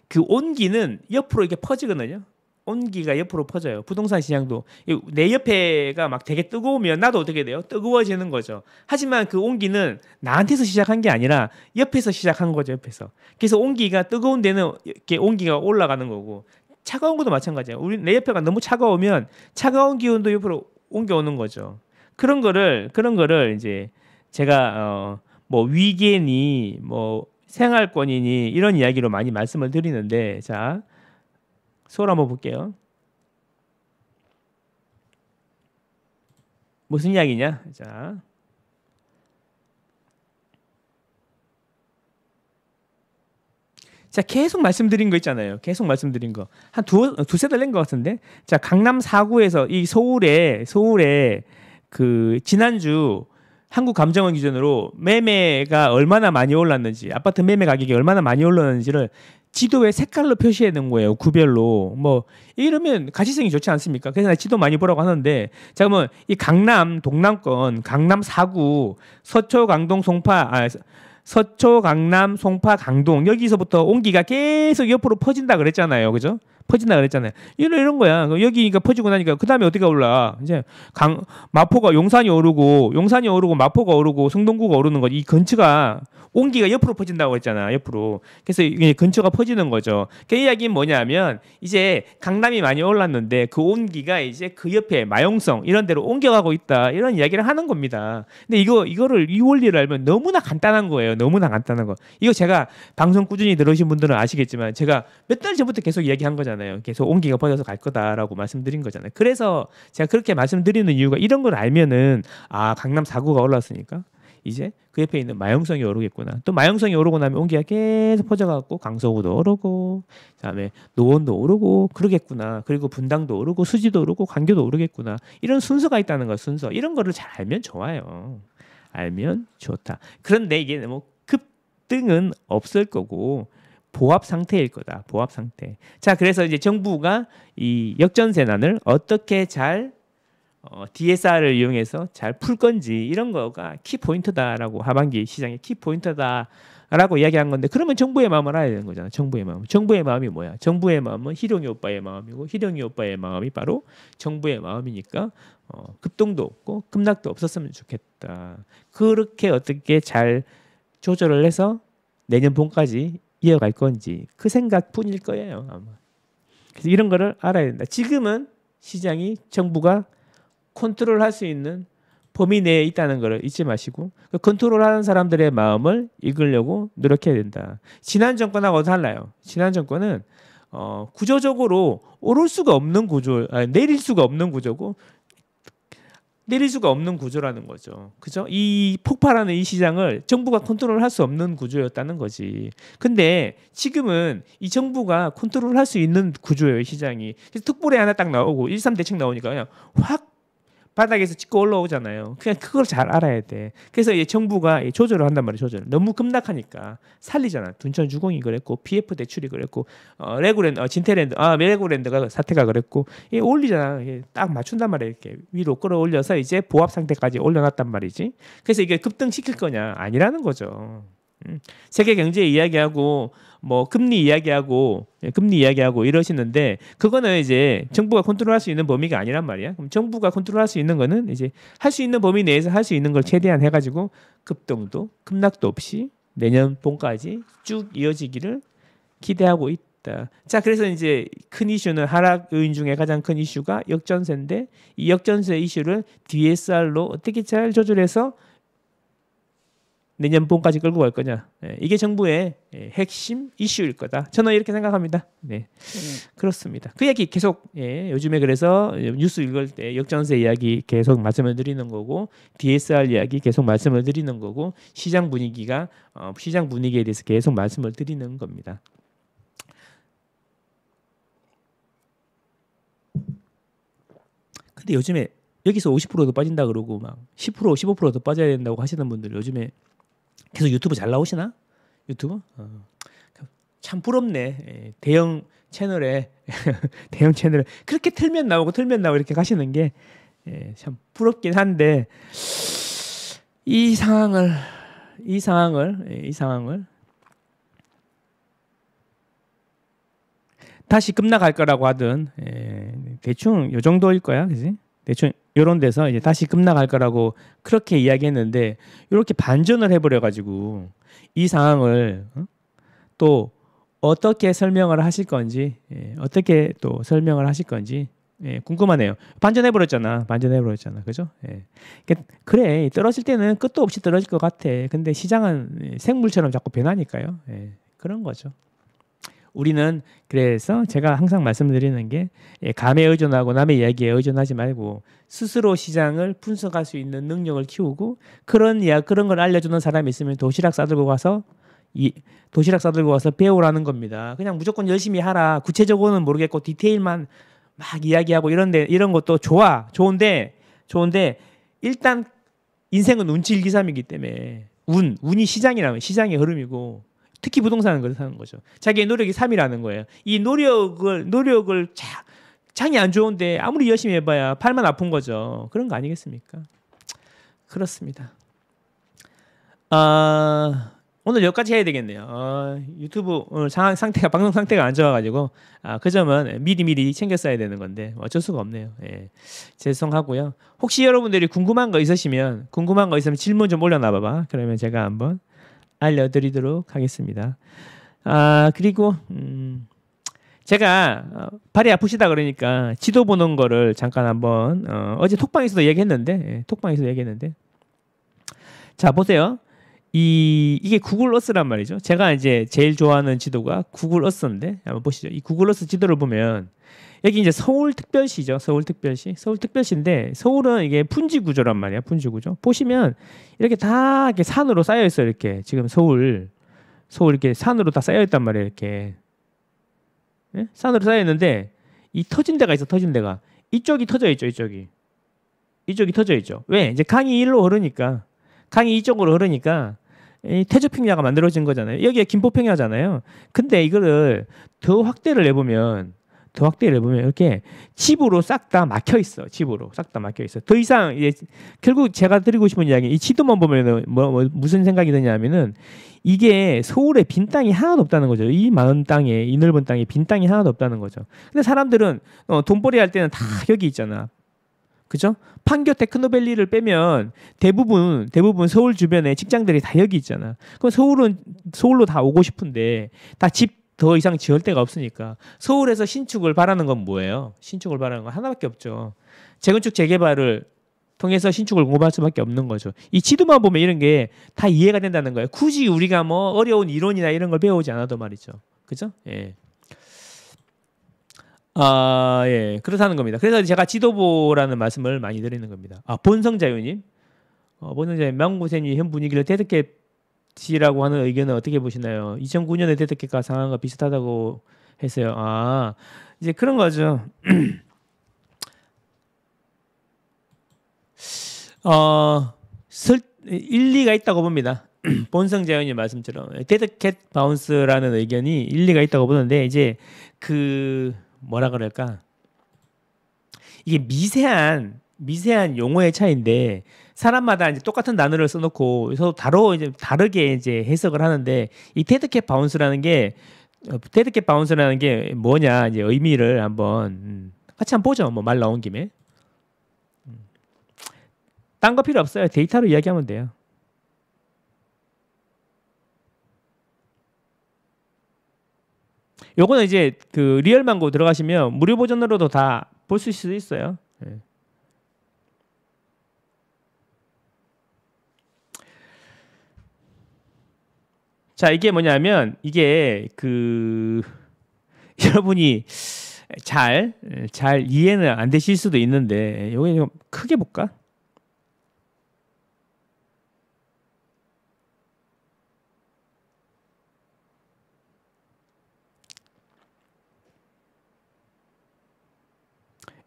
[SPEAKER 1] 그 온기는 옆으로 이렇게 퍼지거든요. 온기가 옆으로 퍼져요. 부동산 시장도 내 옆에가 막 되게 뜨거우면 나도 어떻게 돼요? 뜨거워지는 거죠. 하지만 그 온기는 나한테서 시작한 게 아니라 옆에서 시작한 거죠. 옆에서. 그래서 온기가 뜨거운 데는 이렇게 온기가 올라가는 거고 차가운 것도 마찬가지야. 우리 내 옆에가 너무 차가우면 차가운 기운도 옆으로 옮겨오는 거죠. 그런 거를 이제 제가 뭐 위계니 뭐 생활권이니 이런 이야기로 많이 말씀을 드리는데 자 소울 한번 볼게요. 무슨 이야기냐? 자, 계속 말씀드린 거 있잖아요. 계속 말씀드린 거. 한 두세 달 낸 것 같은데. 자, 강남 4구에서 이 서울에 그 지난주 한국감정원 기준으로 매매가 얼마나 많이 올랐는지, 아파트 매매 가격이 얼마나 많이 올랐는지를 지도에 색깔로 표시해 놓은 거예요. 구별로. 뭐 이러면 가시성이 좋지 않습니까? 그래서 지도 많이 보라고 하는데 자 그러면 이 강남 동남권 강남 4구 서초 강동 송파 서초 강남 송파 강동 여기서부터 온기가 계속 옆으로 퍼진다 그랬잖아요. 그죠? 퍼진다 그랬잖아요. 이런 거야. 여기가 퍼지고 나니까 그 다음에 어디가 올라? 이제 마포가 용산이 오르고 마포가 오르고 성동구가 오르는 거지. 이 근처가 온기가 옆으로 퍼진다고 했잖아. 옆으로. 그래서 이게 근처가 퍼지는 거죠. 그 이야기는 뭐냐면 이제 강남이 많이 올랐는데 그 온기가 이제 그 옆에 마용성 이런 데로 옮겨가고 있다. 이런 이야기를 하는 겁니다. 근데 이거를 이 원리를 알면 너무나 간단한 거예요. 너무나 간단한 거. 이거 제가 방송 꾸준히 들으신 분들은 아시겠지만 제가 몇 달 전부터 계속 이야기한 거잖아요. 계속 온기가 퍼져서 갈 거다라고 말씀드린 거잖아요. 그래서 제가 그렇게 말씀드리는 이유가 이런 걸 알면은 아 강남 4구가 올랐으니까 이제 그 옆에 있는 마용성이 오르겠구나. 또 마용성이 오르고 나면 온기가 계속 퍼져갖고 강서구도 오르고 그다음에 노원도 오르고 그러겠구나. 그리고 분당도 오르고 수지도 오르고 광교도 오르겠구나. 이런 순서가 있다는 거 순서. 이런 거를 잘 알면 좋아요. 알면 좋다. 그런데 이게 뭐 급등은 없을 거고 보합 상태일 거다. 보합 상태. 자, 그래서 이제 정부가 이 역전세난을 어떻게 잘 DSR을 이용해서 잘 풀 건지 이런 거가 키포인트다라고 하반기 시장의 키포인트다라고 이야기한 건데 그러면 정부의 마음을 알아야 되는 거잖아. 정부의 마음. 정부의 마음이 뭐야? 정부의 마음은 희룡이 오빠의 마음이고 희룡이 오빠의 마음이 바로 정부의 마음이니까 급등도 없고 급락도 없었으면 좋겠다. 그렇게 어떻게 잘 조절을 해서 내년 봄까지 이어갈 건지 그 생각뿐일 거예요. 아마. 그래서 이런 거를 알아야 된다. 지금은 시장이 정부가 컨트롤할 수 있는 범위 내에 있다는 것을 잊지 마시고 그 컨트롤하는 사람들의 마음을 이끌려고 노력해야 된다. 지난 정권하고 달라요. 지난 정권은 구조적으로 오를 수가 없는 구조, 내릴 수가 없는 구조고 내릴 수가 없는 구조라는 거죠. 그죠? 이 폭발하는 이 시장을 정부가 컨트롤할 수 없는 구조였다는 거지. 근데 지금은 이 정부가 컨트롤할 수 있는 구조예요, 시장이. 특보에 하나 딱 나오고 1.3 대책 나오니까 그냥 확 바닥에서 찍고 올라오잖아요. 그냥 그걸 잘 알아야 돼. 그래서 이제 정부가 조절을 한단 말이에요. 조절. 너무 급락하니까 살리잖아. 둔천주공이 그랬고 PF 대출이 그랬고 레고랜드 진테랜드 레고랜드가 사태가 그랬고 올리잖아. 딱 맞춘단 말이에요. 이렇게 위로 끌어올려서 이제 보합 상태까지 올려놨단 말이지. 그래서 이게 급등시킬 거냐? 아니라는 거죠. 세계 경제 이야기하고 뭐 금리 이야기하고 이러시는데 그거는 이제 정부가 컨트롤할 수 있는 범위가 아니란 말이야. 그럼 정부가 컨트롤할 수 있는 거는 이제 할 수 있는 범위 내에서 할 수 있는 걸 최대한 해가지고 급등도 급락도 없이 내년 봄까지 쭉 이어지기를 기대하고 있다. 자, 그래서 이제 큰 이슈는 하락 요인 중에 가장 큰 이슈가 역전세인데 이 역전세 이슈를 DSR로 어떻게 잘 조절해서 내년 봄까지 끌고 갈 거냐. 이게 정부의 핵심 이슈일 거다. 저는 이렇게 생각합니다. 네, 그렇습니다. 그 얘기 계속 요즘에 그래서 뉴스 읽을 때 역전세 이야기 계속 말씀을 드리는 거고 DSR 이야기 계속 말씀을 드리는 거고 시장 분위기에 대해서 계속 말씀을 드리는 겁니다. 근데 요즘에 여기서 50%도 빠진다 그러고 막 10%, 15%도 빠져야 된다고 하시는 분들 요즘에 계속 유튜브 잘 나오시나? 유튜브? 참 부럽네. 대형 채널에 그렇게 틀면 나오고 이렇게 가시는 게 참 부럽긴 한데 이 상황을 다시 급락할 거라고 하든 대충 요 정도일 거야, 그지? 대충 이런 데서 이제 다시 급락할 거라고 그렇게 이야기했는데 이렇게 반전을 해버려 가지고 이 상황을 또 어떻게 설명을 하실 건지, 어떻게 또 설명을 하실 건지 궁금하네요. 반전해버렸잖아. 그죠? 그래, 떨어질 때는 끝도 없이 떨어질 것 같아. 근데 시장은 생물처럼 자꾸 변하니까요. 그런 거죠. 우리는 그래서 제가 항상 말씀드리는 게 감에 의존하고 남의 이야기에 의존하지 말고 스스로 시장을 분석할 수 있는 능력을 키우고 그런 걸 알려주는 사람이 있으면 도시락 싸들고 가서 배우라는 겁니다. 그냥 무조건 열심히 하라. 구체적으로는 모르겠고 디테일만 막 이야기하고 이런 것도 좋은데 일단 인생은 운칠기삼이기 때문에 운이 시장의 흐름이고 특히 부동산은 그렇다는 거죠. 자기의 노력이 3이라는 거예요. 이 노력을 장이 안 좋은데 아무리 열심히 해봐야 팔만 아픈 거죠. 그런 거 아니겠습니까? 그렇습니다. 오늘 여기까지 해야 되겠네요. 유튜브 오늘 방송 상태가 안 좋아가지고 그 점은 미리 챙겼어야 되는 건데 어쩔 수가 없네요. 죄송하고요. 혹시 여러분들이 궁금한 거 있으면 질문 좀 올려놔봐봐. 그러면 제가 한번 알려드리도록 하겠습니다. 그리고 제가 발이 아프시다 그러니까 지도 보는 거를 잠깐 한번 어제 톡방에서도 얘기했는데 자 보세요. 이게 구글 어스란 말이죠. 제가 이제 제일 좋아하는 지도가 구글 어스인데 한번 보시죠. 이 구글 어스 지도를 보면 여기 이제 서울특별시죠. 서울특별시인데 서울은 이게 분지 구조란 말이야. 분지 구조. 보시면 이렇게 다 이렇게 산으로 쌓여 있어요. 이렇게 지금 서울 이렇게 산으로 다 쌓여 있단 말이에요. 이렇게 산으로 쌓여 있는데 이 터진 데가 있어. 터진 데가 이쪽이 터져 있죠. 이쪽이 터져 있죠. 왜? 이제 강이 일로 흐르니까 강이 이쪽으로 흐르니까 이 태조평야가 만들어진 거잖아요. 여기가 김포평야잖아요. 근데 이거를 더 확대를 해보면 이렇게 집으로 싹 다 막혀 있어. 더 이상 결국 제가 드리고 싶은 이야기 이 지도만 보면은 무슨 생각이 드냐면은 이게 서울에 빈 땅이 하나도 없다는 거죠. 이 많은 땅에 이 넓은 땅에 빈 땅이 하나도 없다는 거죠. 근데 사람들은 돈벌이 할 때는 다 여기 있잖아. 그죠? 판교 테크노밸리를 빼면 대부분 서울 주변에 직장들이 다 여기 있잖아. 그럼 서울로 다 오고 싶은데 다 집 더 이상 지을 데가 없으니까 서울에서 신축을 바라는 건 뭐예요? 신축을 바라는 건 하나밖에 없죠. 재건축 재개발을 통해서 신축을 공급할 수밖에 없는 거죠. 이 지도만 보면 이런 게 다 이해가 된다는 거예요. 굳이 우리가 뭐 어려운 이론이나 이런 걸 배우지 않아도 말이죠. 그죠? 그렇다는 겁니다. 그래서 제가 지도보라는 말씀을 많이 드리는 겁니다. 본성자유님, 명구세님 현 분위기를 데드캣이라고 하는 의견은 어떻게 보시나요? 2009년의 데드캣과 상황과 비슷하다고 했어요. 이제 그런 거죠. 일리가 있다고 봅니다. 본성자유님 말씀처럼 데드캣 바운스라는 의견이 일리가 있다고 보는데 이제 뭐라 그럴까? 이게 미세한 용어의 차이인데 사람마다 이제 똑같은 단어를 써놓고 서로 다르게 이제 해석을 하는데 이 데드캣 바운스라는 게 뭐냐 이제 의미를 한번 같이 한번 보죠. 뭐 말 나온 김에 딴 거 필요 없어요. 데이터로 이야기하면 돼요. 요거는 이제 리얼망고 들어가시면 무료 버전으로도 다 볼 수 있어요. 자, 이게 뭐냐면 이게 여러분이 잘 이해는 안 되실 수도 있는데 요거 좀 크게 볼까?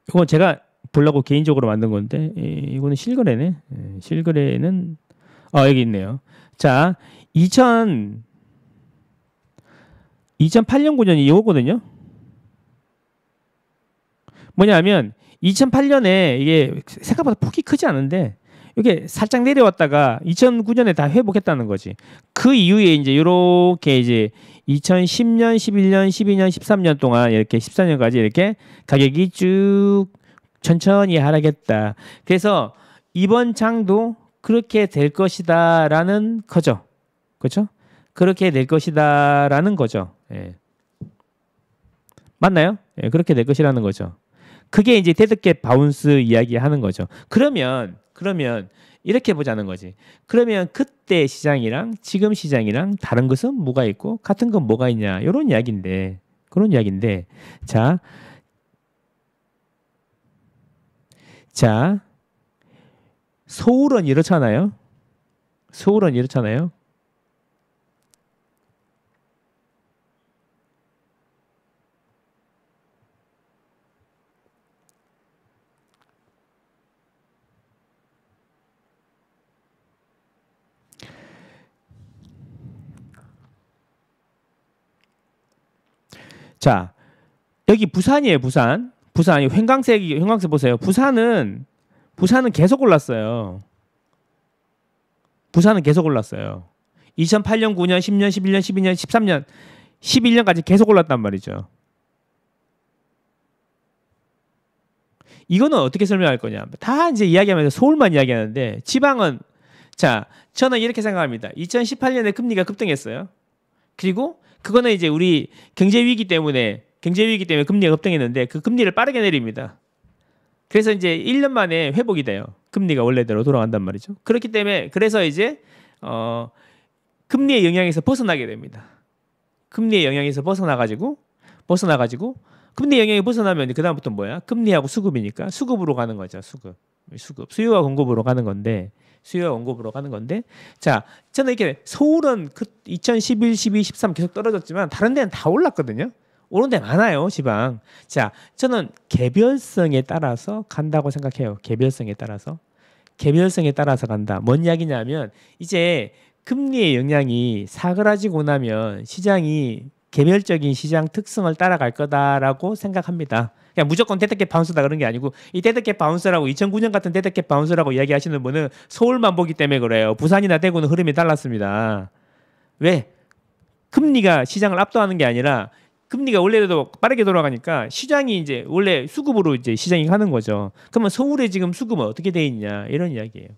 [SPEAKER 1] 이건 제가 보려고 개인적으로 만든 건데 이거는 실거래네. 실거래는 여기 있네요. 자, 2008년 9년이 이거거든요. 뭐냐면 2008년에 이게 생각보다 폭이 크지 않은데 이게 살짝 내려왔다가 2009년에 다 회복했다는 거지. 그 이후에 이제 이렇게 이제 2010년, 11년, 12년, 13년 동안 이렇게 14년까지 이렇게 가격이 쭉 천천히 하락했다. 그래서 이번 장도 그렇게 될 것이다라는 거죠. 그렇죠? 그렇게 될 것이다라는 거죠. 맞나요? 예, 그렇게 될 것이라는 거죠. 그게 이제 데드캣 바운스 이야기 하는 거죠. 그러면 이렇게 보자는 거지. 그러면 그때 시장이랑 지금 시장이랑 다른 것은 뭐가 있고 같은 건 뭐가 있냐. 이런 이야기인데. 그런 이야기인데. 자, 자, 서울은 이렇잖아요. 서울은 이렇잖아요. 자, 여기 부산이에요, 부산. 부산이 형광색 보세요. 부산은 계속 올랐어요. 부산은 계속 올랐어요. 2008년, 9년, 10년, 11년, 12년, 13년, 11년까지 계속 올랐단 말이죠. 이거는 어떻게 설명할 거냐? 다 이제 이야기하면서 서울만 이야기하는데 지방은 자, 저는 이렇게 생각합니다. 2018년에 금리가 급등했어요. 그리고 그거는 이제 우리 경제 위기 때문에 금리가 급등했는데 그 금리를 빠르게 내립니다. 그래서 이제 1년 만에 회복이 돼요. 금리가 원래대로 돌아간단 말이죠. 그렇기 때문에 그래서 이제 금리의 영향에서 벗어나게 됩니다. 금리의 영향에서 벗어나가지고 금리 영향이 벗어나면 그다음부터 뭐야? 금리하고 수급이니까 수급으로 가는 거죠. 수급. 수요와 공급으로 가는 건데 자, 저는 이렇게 서울은 그 2011, 12, 13 계속 떨어졌지만 다른 데는 다 올랐거든요. 오른 데 많아요, 지방. 자, 저는 개별성에 따라서 간다고 생각해요. 개별성에 따라서 간다. 뭔 이야기냐면 이제 금리의 영향이 사그라지고 나면 시장이 개별적인 시장 특성을 따라갈 거다라고 생각합니다. 그냥 무조건 데드캣 바운스다 그런 게 아니고 이 데드캣 바운스라고 2009년 같은 데드캣 바운스라고 이야기하시는 분은 서울만 보기 때문에 그래요. 부산이나 대구는 흐름이 달랐습니다. 왜? 금리가 시장을 압도하는 게 아니라 금리가 원래도 빠르게 돌아가니까 시장이 이제 원래 수급으로 이제 시장이 하는 거죠. 그러면 서울에 지금 수급은 어떻게 돼 있냐 이런 이야기예요.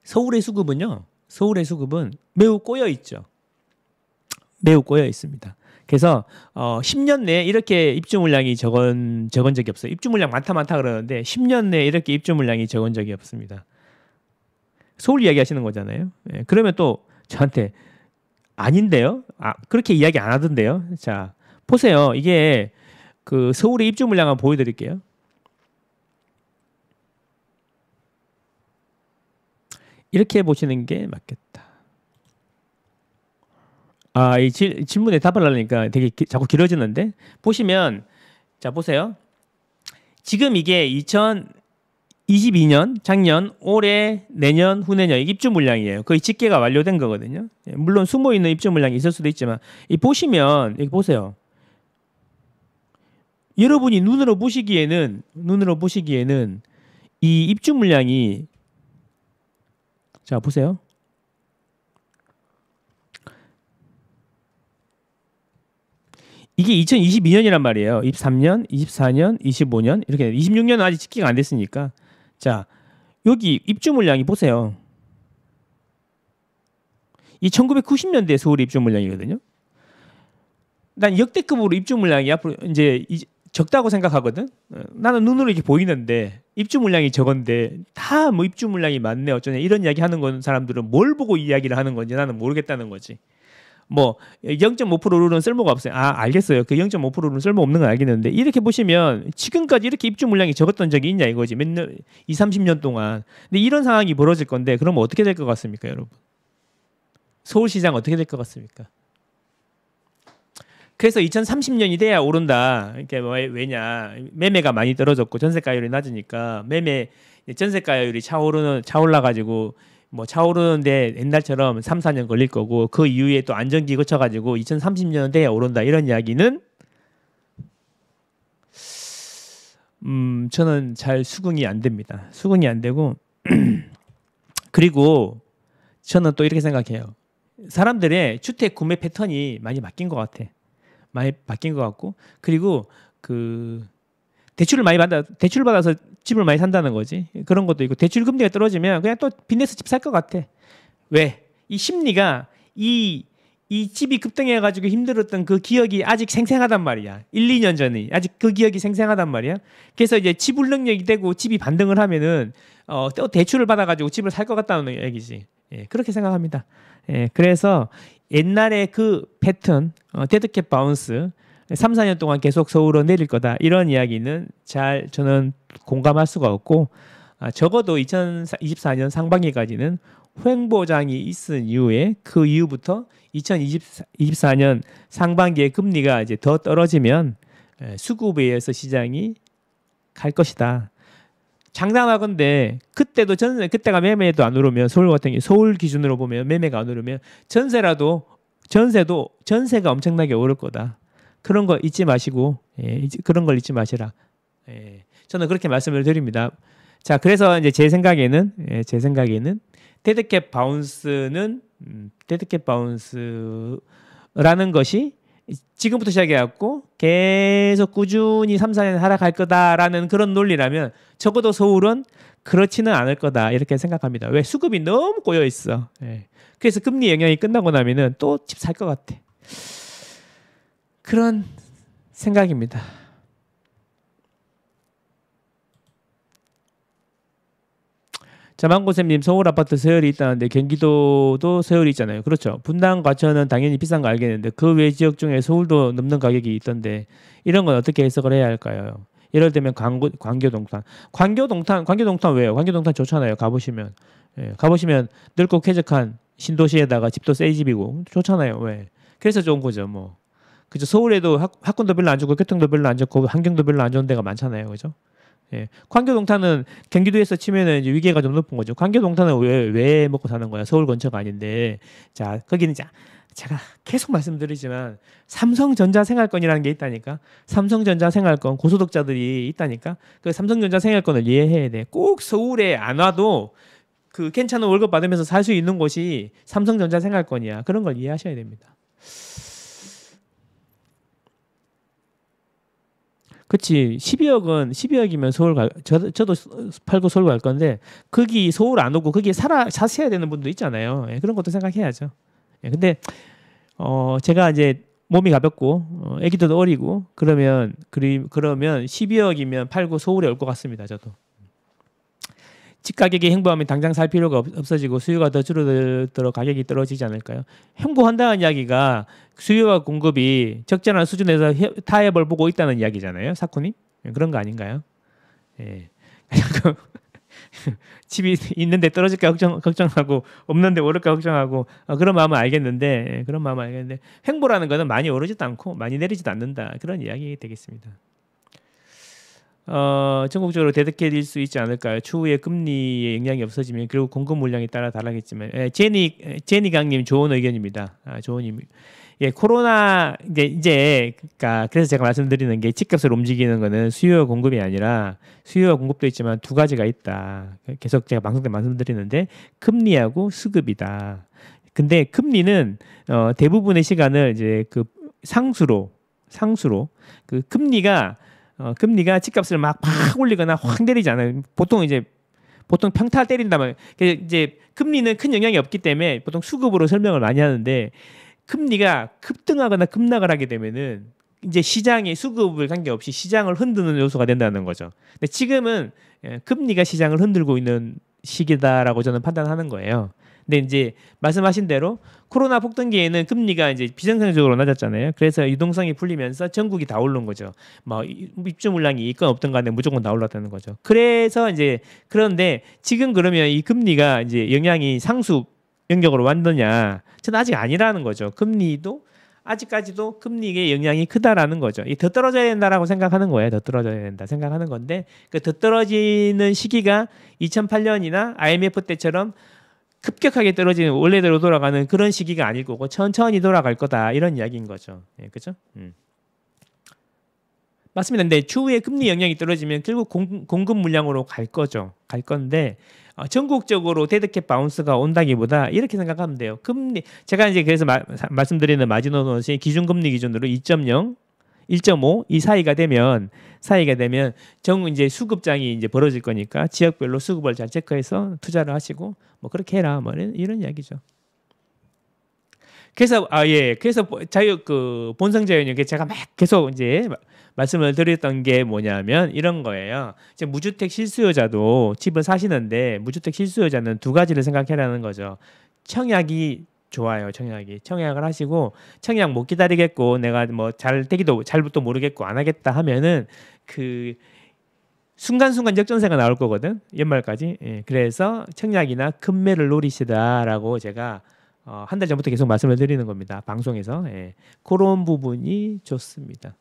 [SPEAKER 1] 서울의 수급은 매우 꼬여 있죠. 매우 꼬여 있습니다. 그래서 10년 내에 이렇게 입주 물량이 적은 적이 없어요. 입주 물량 많다 그러는데 10년 내에 이렇게 입주 물량이 적은 적이 없습니다. 서울 이야기 하시는 거잖아요. 예, 그러면 또 저한테 아닌데요? 그렇게 이야기 안 하던데요. 자, 보세요. 이게 그 서울의 입주 물량 한번 보여드릴게요. 이렇게 보시는 게 맞겠다. 이 질문에 답을 하려니까 되게 자꾸 길어지는데 보시면 자 보세요. 지금 이게 2022년 작년 올해 내년 후내년 입주 물량이에요. 거의 집계가 완료된 거거든요. 물론 숨어 있는 입주 물량이 있을 수도 있지만 이 보시면 여기 보세요. 여러분이 눈으로 보시기에는 이 입주 물량이 자 보세요. 이게 2022년이란 말이에요. 23년, 24년, 25년 이렇게 26년은 아직 집계가 안 됐으니까 자 여기 입주 물량이 보세요. 이 1990년대 서울 입주 물량이거든요. 난 역대급으로 입주 물량이 앞으로 이제 적다고 생각하거든. 나는 눈으로 이렇게 보이는데 입주 물량이 적은데 다 뭐 입주 물량이 많네 어쩌냐 이런 이야기 하는 건 사람들은 뭘 보고 이야기를 하는 건지 나는 모르겠다는 거지. 뭐 0.5%는 쓸모가 없어요. 알겠어요. 그 0.5%는 쓸모 없는 건 알겠는데 이렇게 보시면 지금까지 이렇게 입주 물량이 적었던 적이 있냐 이거지. 맨날 30년 동안. 근데 이런 상황이 벌어질 건데 그러면 어떻게 될 것 같습니까, 여러분? 서울시장 어떻게 될 것 같습니까? 그래서 2030년이 돼야 오른다. 이게 왜냐? 매매가 많이 떨어졌고 전세가율이 낮으니까 전세가율이 차올라 가지고 뭐 차오르는데 옛날처럼 3, 4년 걸릴 거고 그 이후에 또 안정기 거쳐가지고 2030년 돼야 오른다 이런 이야기는 저는 잘 수긍이 안 됩니다. 수긍이 안 되고 그리고 저는 또 이렇게 생각해요. 사람들의 주택 구매 패턴이 많이 바뀐 것 같아. 많이 바뀐 것 같고 그리고 그 대출을 받아서 집을 많이 산다는 거지. 그런 것도 있고 대출 금리가 떨어지면 그냥 또 빚내서 집 살 것 같아. 왜? 이 심리가 이 이 집이 급등해가지고 힘들었던 그 기억이 아직 생생하단 말이야. 1, 2년 전이 아직 그 기억이 생생하단 말이야. 그래서 이제 지불 능력이 되고 집이 반등을 하면은 또 대출을 받아가지고 집을 살 것 같다는 얘기지. 예, 그렇게 생각합니다. 예, 그래서 옛날에 그 패턴, 데드캣 바운스 3, 4년 동안 계속 서울로 내릴 거다 이런 이야기는 잘 저는 공감할 수가 없고 적어도 2024년 상반기까지는 횡보장이 있은 이후에 그 이후부터 2024년 상반기에 금리가 이제 더 떨어지면 수급에 의해서 시장이 갈 것이다. 장담하건대 그때도 그때가 매매도 안 오르면 서울 기준으로 보면 매매가 안 오르면 전세가 엄청나게 오를 거다. 그런 거 잊지 마시고 그런 걸 잊지 마시라. 저는 그렇게 말씀을 드립니다. 자, 그래서 이제 제 생각에는 데드캣 바운스라는 것이 지금부터 시작해갖고 계속 꾸준히 3, 4년 하락할 거다라는 그런 논리라면 적어도 서울은 그렇지는 않을 거다 이렇게 생각합니다. 왜? 수급이 너무 꼬여 있어. 그래서 금리 영향이 끝나고 나면은 또 집 살 것 같아. 그런 생각입니다. 자, 망고쌤님 서울 아파트 세율이 있다는데 경기도도 세율이 있잖아요. 그렇죠. 분당 과천은 당연히 비싼 거 알겠는데 그 외 지역 중에 서울도 넘는 가격이 있던데 이런 건 어떻게 해석을 해야 할까요? 예를 들면 광교동탄 왜요? 광교동탄 좋잖아요. 가보시면 넓고 쾌적한 신도시에다가 집도 새 집이고 좋잖아요. 왜? 그래서 좋은 거죠. 뭐 그죠. 서울에도 학군도 별로 안 좋고 교통도 별로 안 좋고 환경도 별로 안 좋은 데가 많잖아요. 그죠? 예. 광교동탄은 경기도에서 치면은 이제 위계가 좀 높은 거죠. 광교동탄은 왜 먹고 사는 거야? 서울 근처가 아닌데. 자, 거기는 제가 계속 말씀드리지만 삼성전자 생활권이라는 게 있다니까. 삼성전자 생활권 고소득자들이 있다니까. 그 삼성전자 생활권을 이해해야 돼. 꼭 서울에 안 와도 그 괜찮은 월급 받으면서 살 수 있는 곳이 삼성전자 생활권이야. 그런 걸 이해하셔야 됩니다. 그치. 12억이면 저도 팔고 서울 갈 건데, 거기 서울 안 오고, 거기에 사셔야 되는 분도 있잖아요. 예, 그런 것도 생각해야죠. 예, 근데, 제가 이제 몸이 가볍고, 애기도 어리고, 그러면 12억이면 팔고 서울에 올 것 같습니다. 저도. 집 가격이 횡보하면 당장 살 필요가 없어지고 수요가 더 줄어들어 가격이 떨어지지 않을까요? 횡보한다는 이야기가 수요와 공급이 적절한 수준에서 타협을 보고 있다는 이야기잖아요. 사쿠님? 그런 거 아닌가요? 예. 집이 있는데 떨어질까 걱정하고 없는데 오를까 걱정하고 그런 마음은 알겠는데 횡보라는 거는 많이 오르지도 않고 많이 내리지도 않는다. 그런 이야기 되겠습니다. 전국적으로 데드캣일 수 있지 않을까요? 추후에 금리에 영향이 없어지면 결국 공급 물량에 따라 다르겠지만 제니 강님 좋은 의견입니다. 좋은 의견. 예, 코로나 그러니까 그래서 제가 말씀드리는 게 집값을 움직이는 거는 수요와 공급이 아니라 수요와 공급도 있지만 두 가지가 있다. 계속 제가 방송 때 말씀드리는데 금리하고 수급이다. 근데 금리는 대부분의 시간을 이제 그 상수로 그 금리가 집값을 막 올리거나 확 내리지 않아요. 보통 평타 때린다면 이제 금리는 큰 영향이 없기 때문에 보통 수급으로 설명을 많이 하는데 금리가 급등하거나 급락을 하게 되면은 이제 시장의 수급을 관계없이 시장을 흔드는 요소가 된다는 거죠. 근데 지금은 금리가 시장을 흔들고 있는 시기다라고 저는 판단하는 거예요. 근데 이제 말씀하신 대로 코로나 폭등기에는 금리가 이제 비정상적으로 낮았잖아요. 그래서 유동성이 풀리면서 전국이 다 오른 거죠. 뭐 입주 물량이 있건 없든 간에 무조건 다 올랐다는 거죠. 그래서 이제 그런데 지금 그러면 이 금리가 이제 영향이 상수 영역으로 왔느냐? 저는 아직 아니라는 거죠. 금리도 아직까지도 금리의 영향이 크다라는 거죠. 더 떨어져야 된다라고 생각하는 거예요. 더 떨어져야 된다 생각하는 건데 그 더 떨어지는 시기가 2008년이나 IMF 때처럼 급격하게 떨어지는 원래대로 돌아가는 그런 시기가 아닐 거고 천천히 돌아갈 거다 이런 이야기인 거죠. 예, 그렇죠? 맞습니다. 근데 추후에 금리 영향이 떨어지면 결국 공급 물량으로 갈 거죠. 갈 건데 전국적으로 데드캣 바운스가 온다기보다 이렇게 생각하면 돼요. 금리 제가 이제 그래서 말씀드리는 마지노선이 기준금리 기준으로 2.0, 1.5 이 사이가 되면 이제 수급장이 이제 벌어질 거니까 지역별로 수급을 잘 체크해서 투자를 하시고 뭐 그렇게 해라 뭐 이런 이야기죠. 그래서 예, 그래서 자유 그 본성 자유형에 제가 막 계속 이제 말씀을 드렸던 게 뭐냐면 이런 거예요. 이제 무주택 실수요자도 집을 사시는데 무주택 실수요자는 두 가지를 생각해라는 거죠. 청약이 좋아요. 청약을 하시고 청약 못 기다리겠고 내가 뭐 잘 되기도 잘도 모르겠고 안 하겠다 하면은 그 순간순간 역전세가 나올 거거든. 연말까지. 예, 그래서 청약이나 금매를 노리시다라고 제가 한 달 전부터 계속 말씀을 드리는 겁니다. 방송에서. 예, 그런 부분이 좋습니다.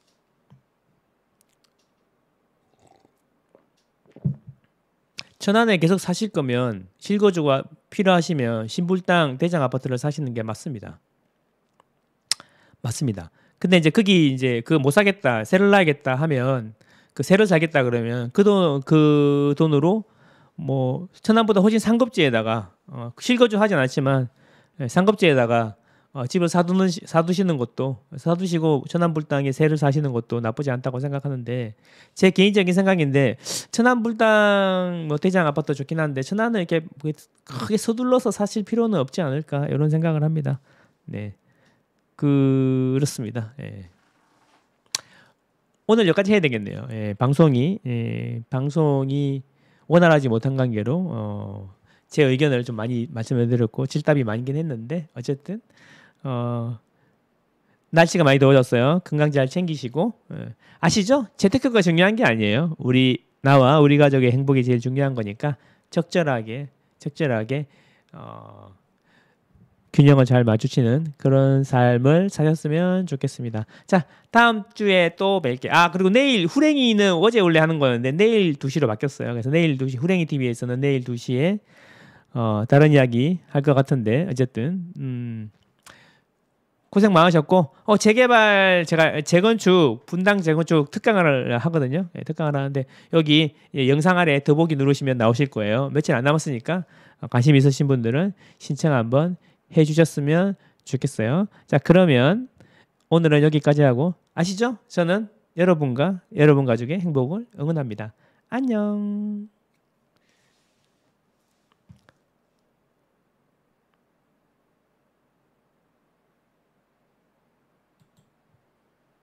[SPEAKER 1] 천안에 계속 사실 거면 실거주가 필요하시면 신불당 대장 아파트를 사시는 게 맞습니다. 맞습니다. 근데 이제 거기 이제 그 못 사겠다, 새를 놔야겠다 하면 그 새를 사겠다 그러면 그 돈으로 뭐 천안보다 훨씬 상급지에다가 실거주 하진 않지만 상급지에다가 집을 사두시는 것도 사두시고 천안불당에 새를 사시는 것도 나쁘지 않다고 생각하는데 제 개인적인 생각인데 천안불당 뭐 대장 아파트 좋긴 한데 천안을 이렇게 크게 서둘러서 사실 필요는 없지 않을까 이런 생각을 합니다. 네, 그렇습니다. 예. 오늘 여기까지 해야 되겠네요. 예, 방송이 원활하지 못한 관계로 제 의견을 좀 많이 말씀을 드렸고 질답이 많긴 했는데 어쨌든 날씨가 많이 더워졌어요. 건강 잘 챙기시고 아시죠? 재테크가 중요한 게 아니에요. 나와 우리 가족의 행복이 제일 중요한 거니까 적절하게 균형을 잘 맞추시는 그런 삶을 사셨으면 좋겠습니다. 자, 다음 주에 또 뵐게요. 그리고 내일 후랭이는 어제 원래 하는 거였는데 내일 2시로 바뀌었어요. 그래서 내일 2시 후랭이 TV에서는 내일 2시에 다른 이야기 할 것 같은데 어쨌든 고생 많으셨고 재개발 제가 재건축 분당 재건축 특강을 하거든요. 예, 특강을 하는데 여기 영상 아래 더보기 누르시면 나오실 거예요. 며칠 안 남았으니까 관심 있으신 분들은 신청 한번 해주셨으면 좋겠어요. 자, 그러면 오늘은 여기까지 하고 아시죠? 저는 여러분과 여러분 가족의 행복을 응원합니다. 안녕.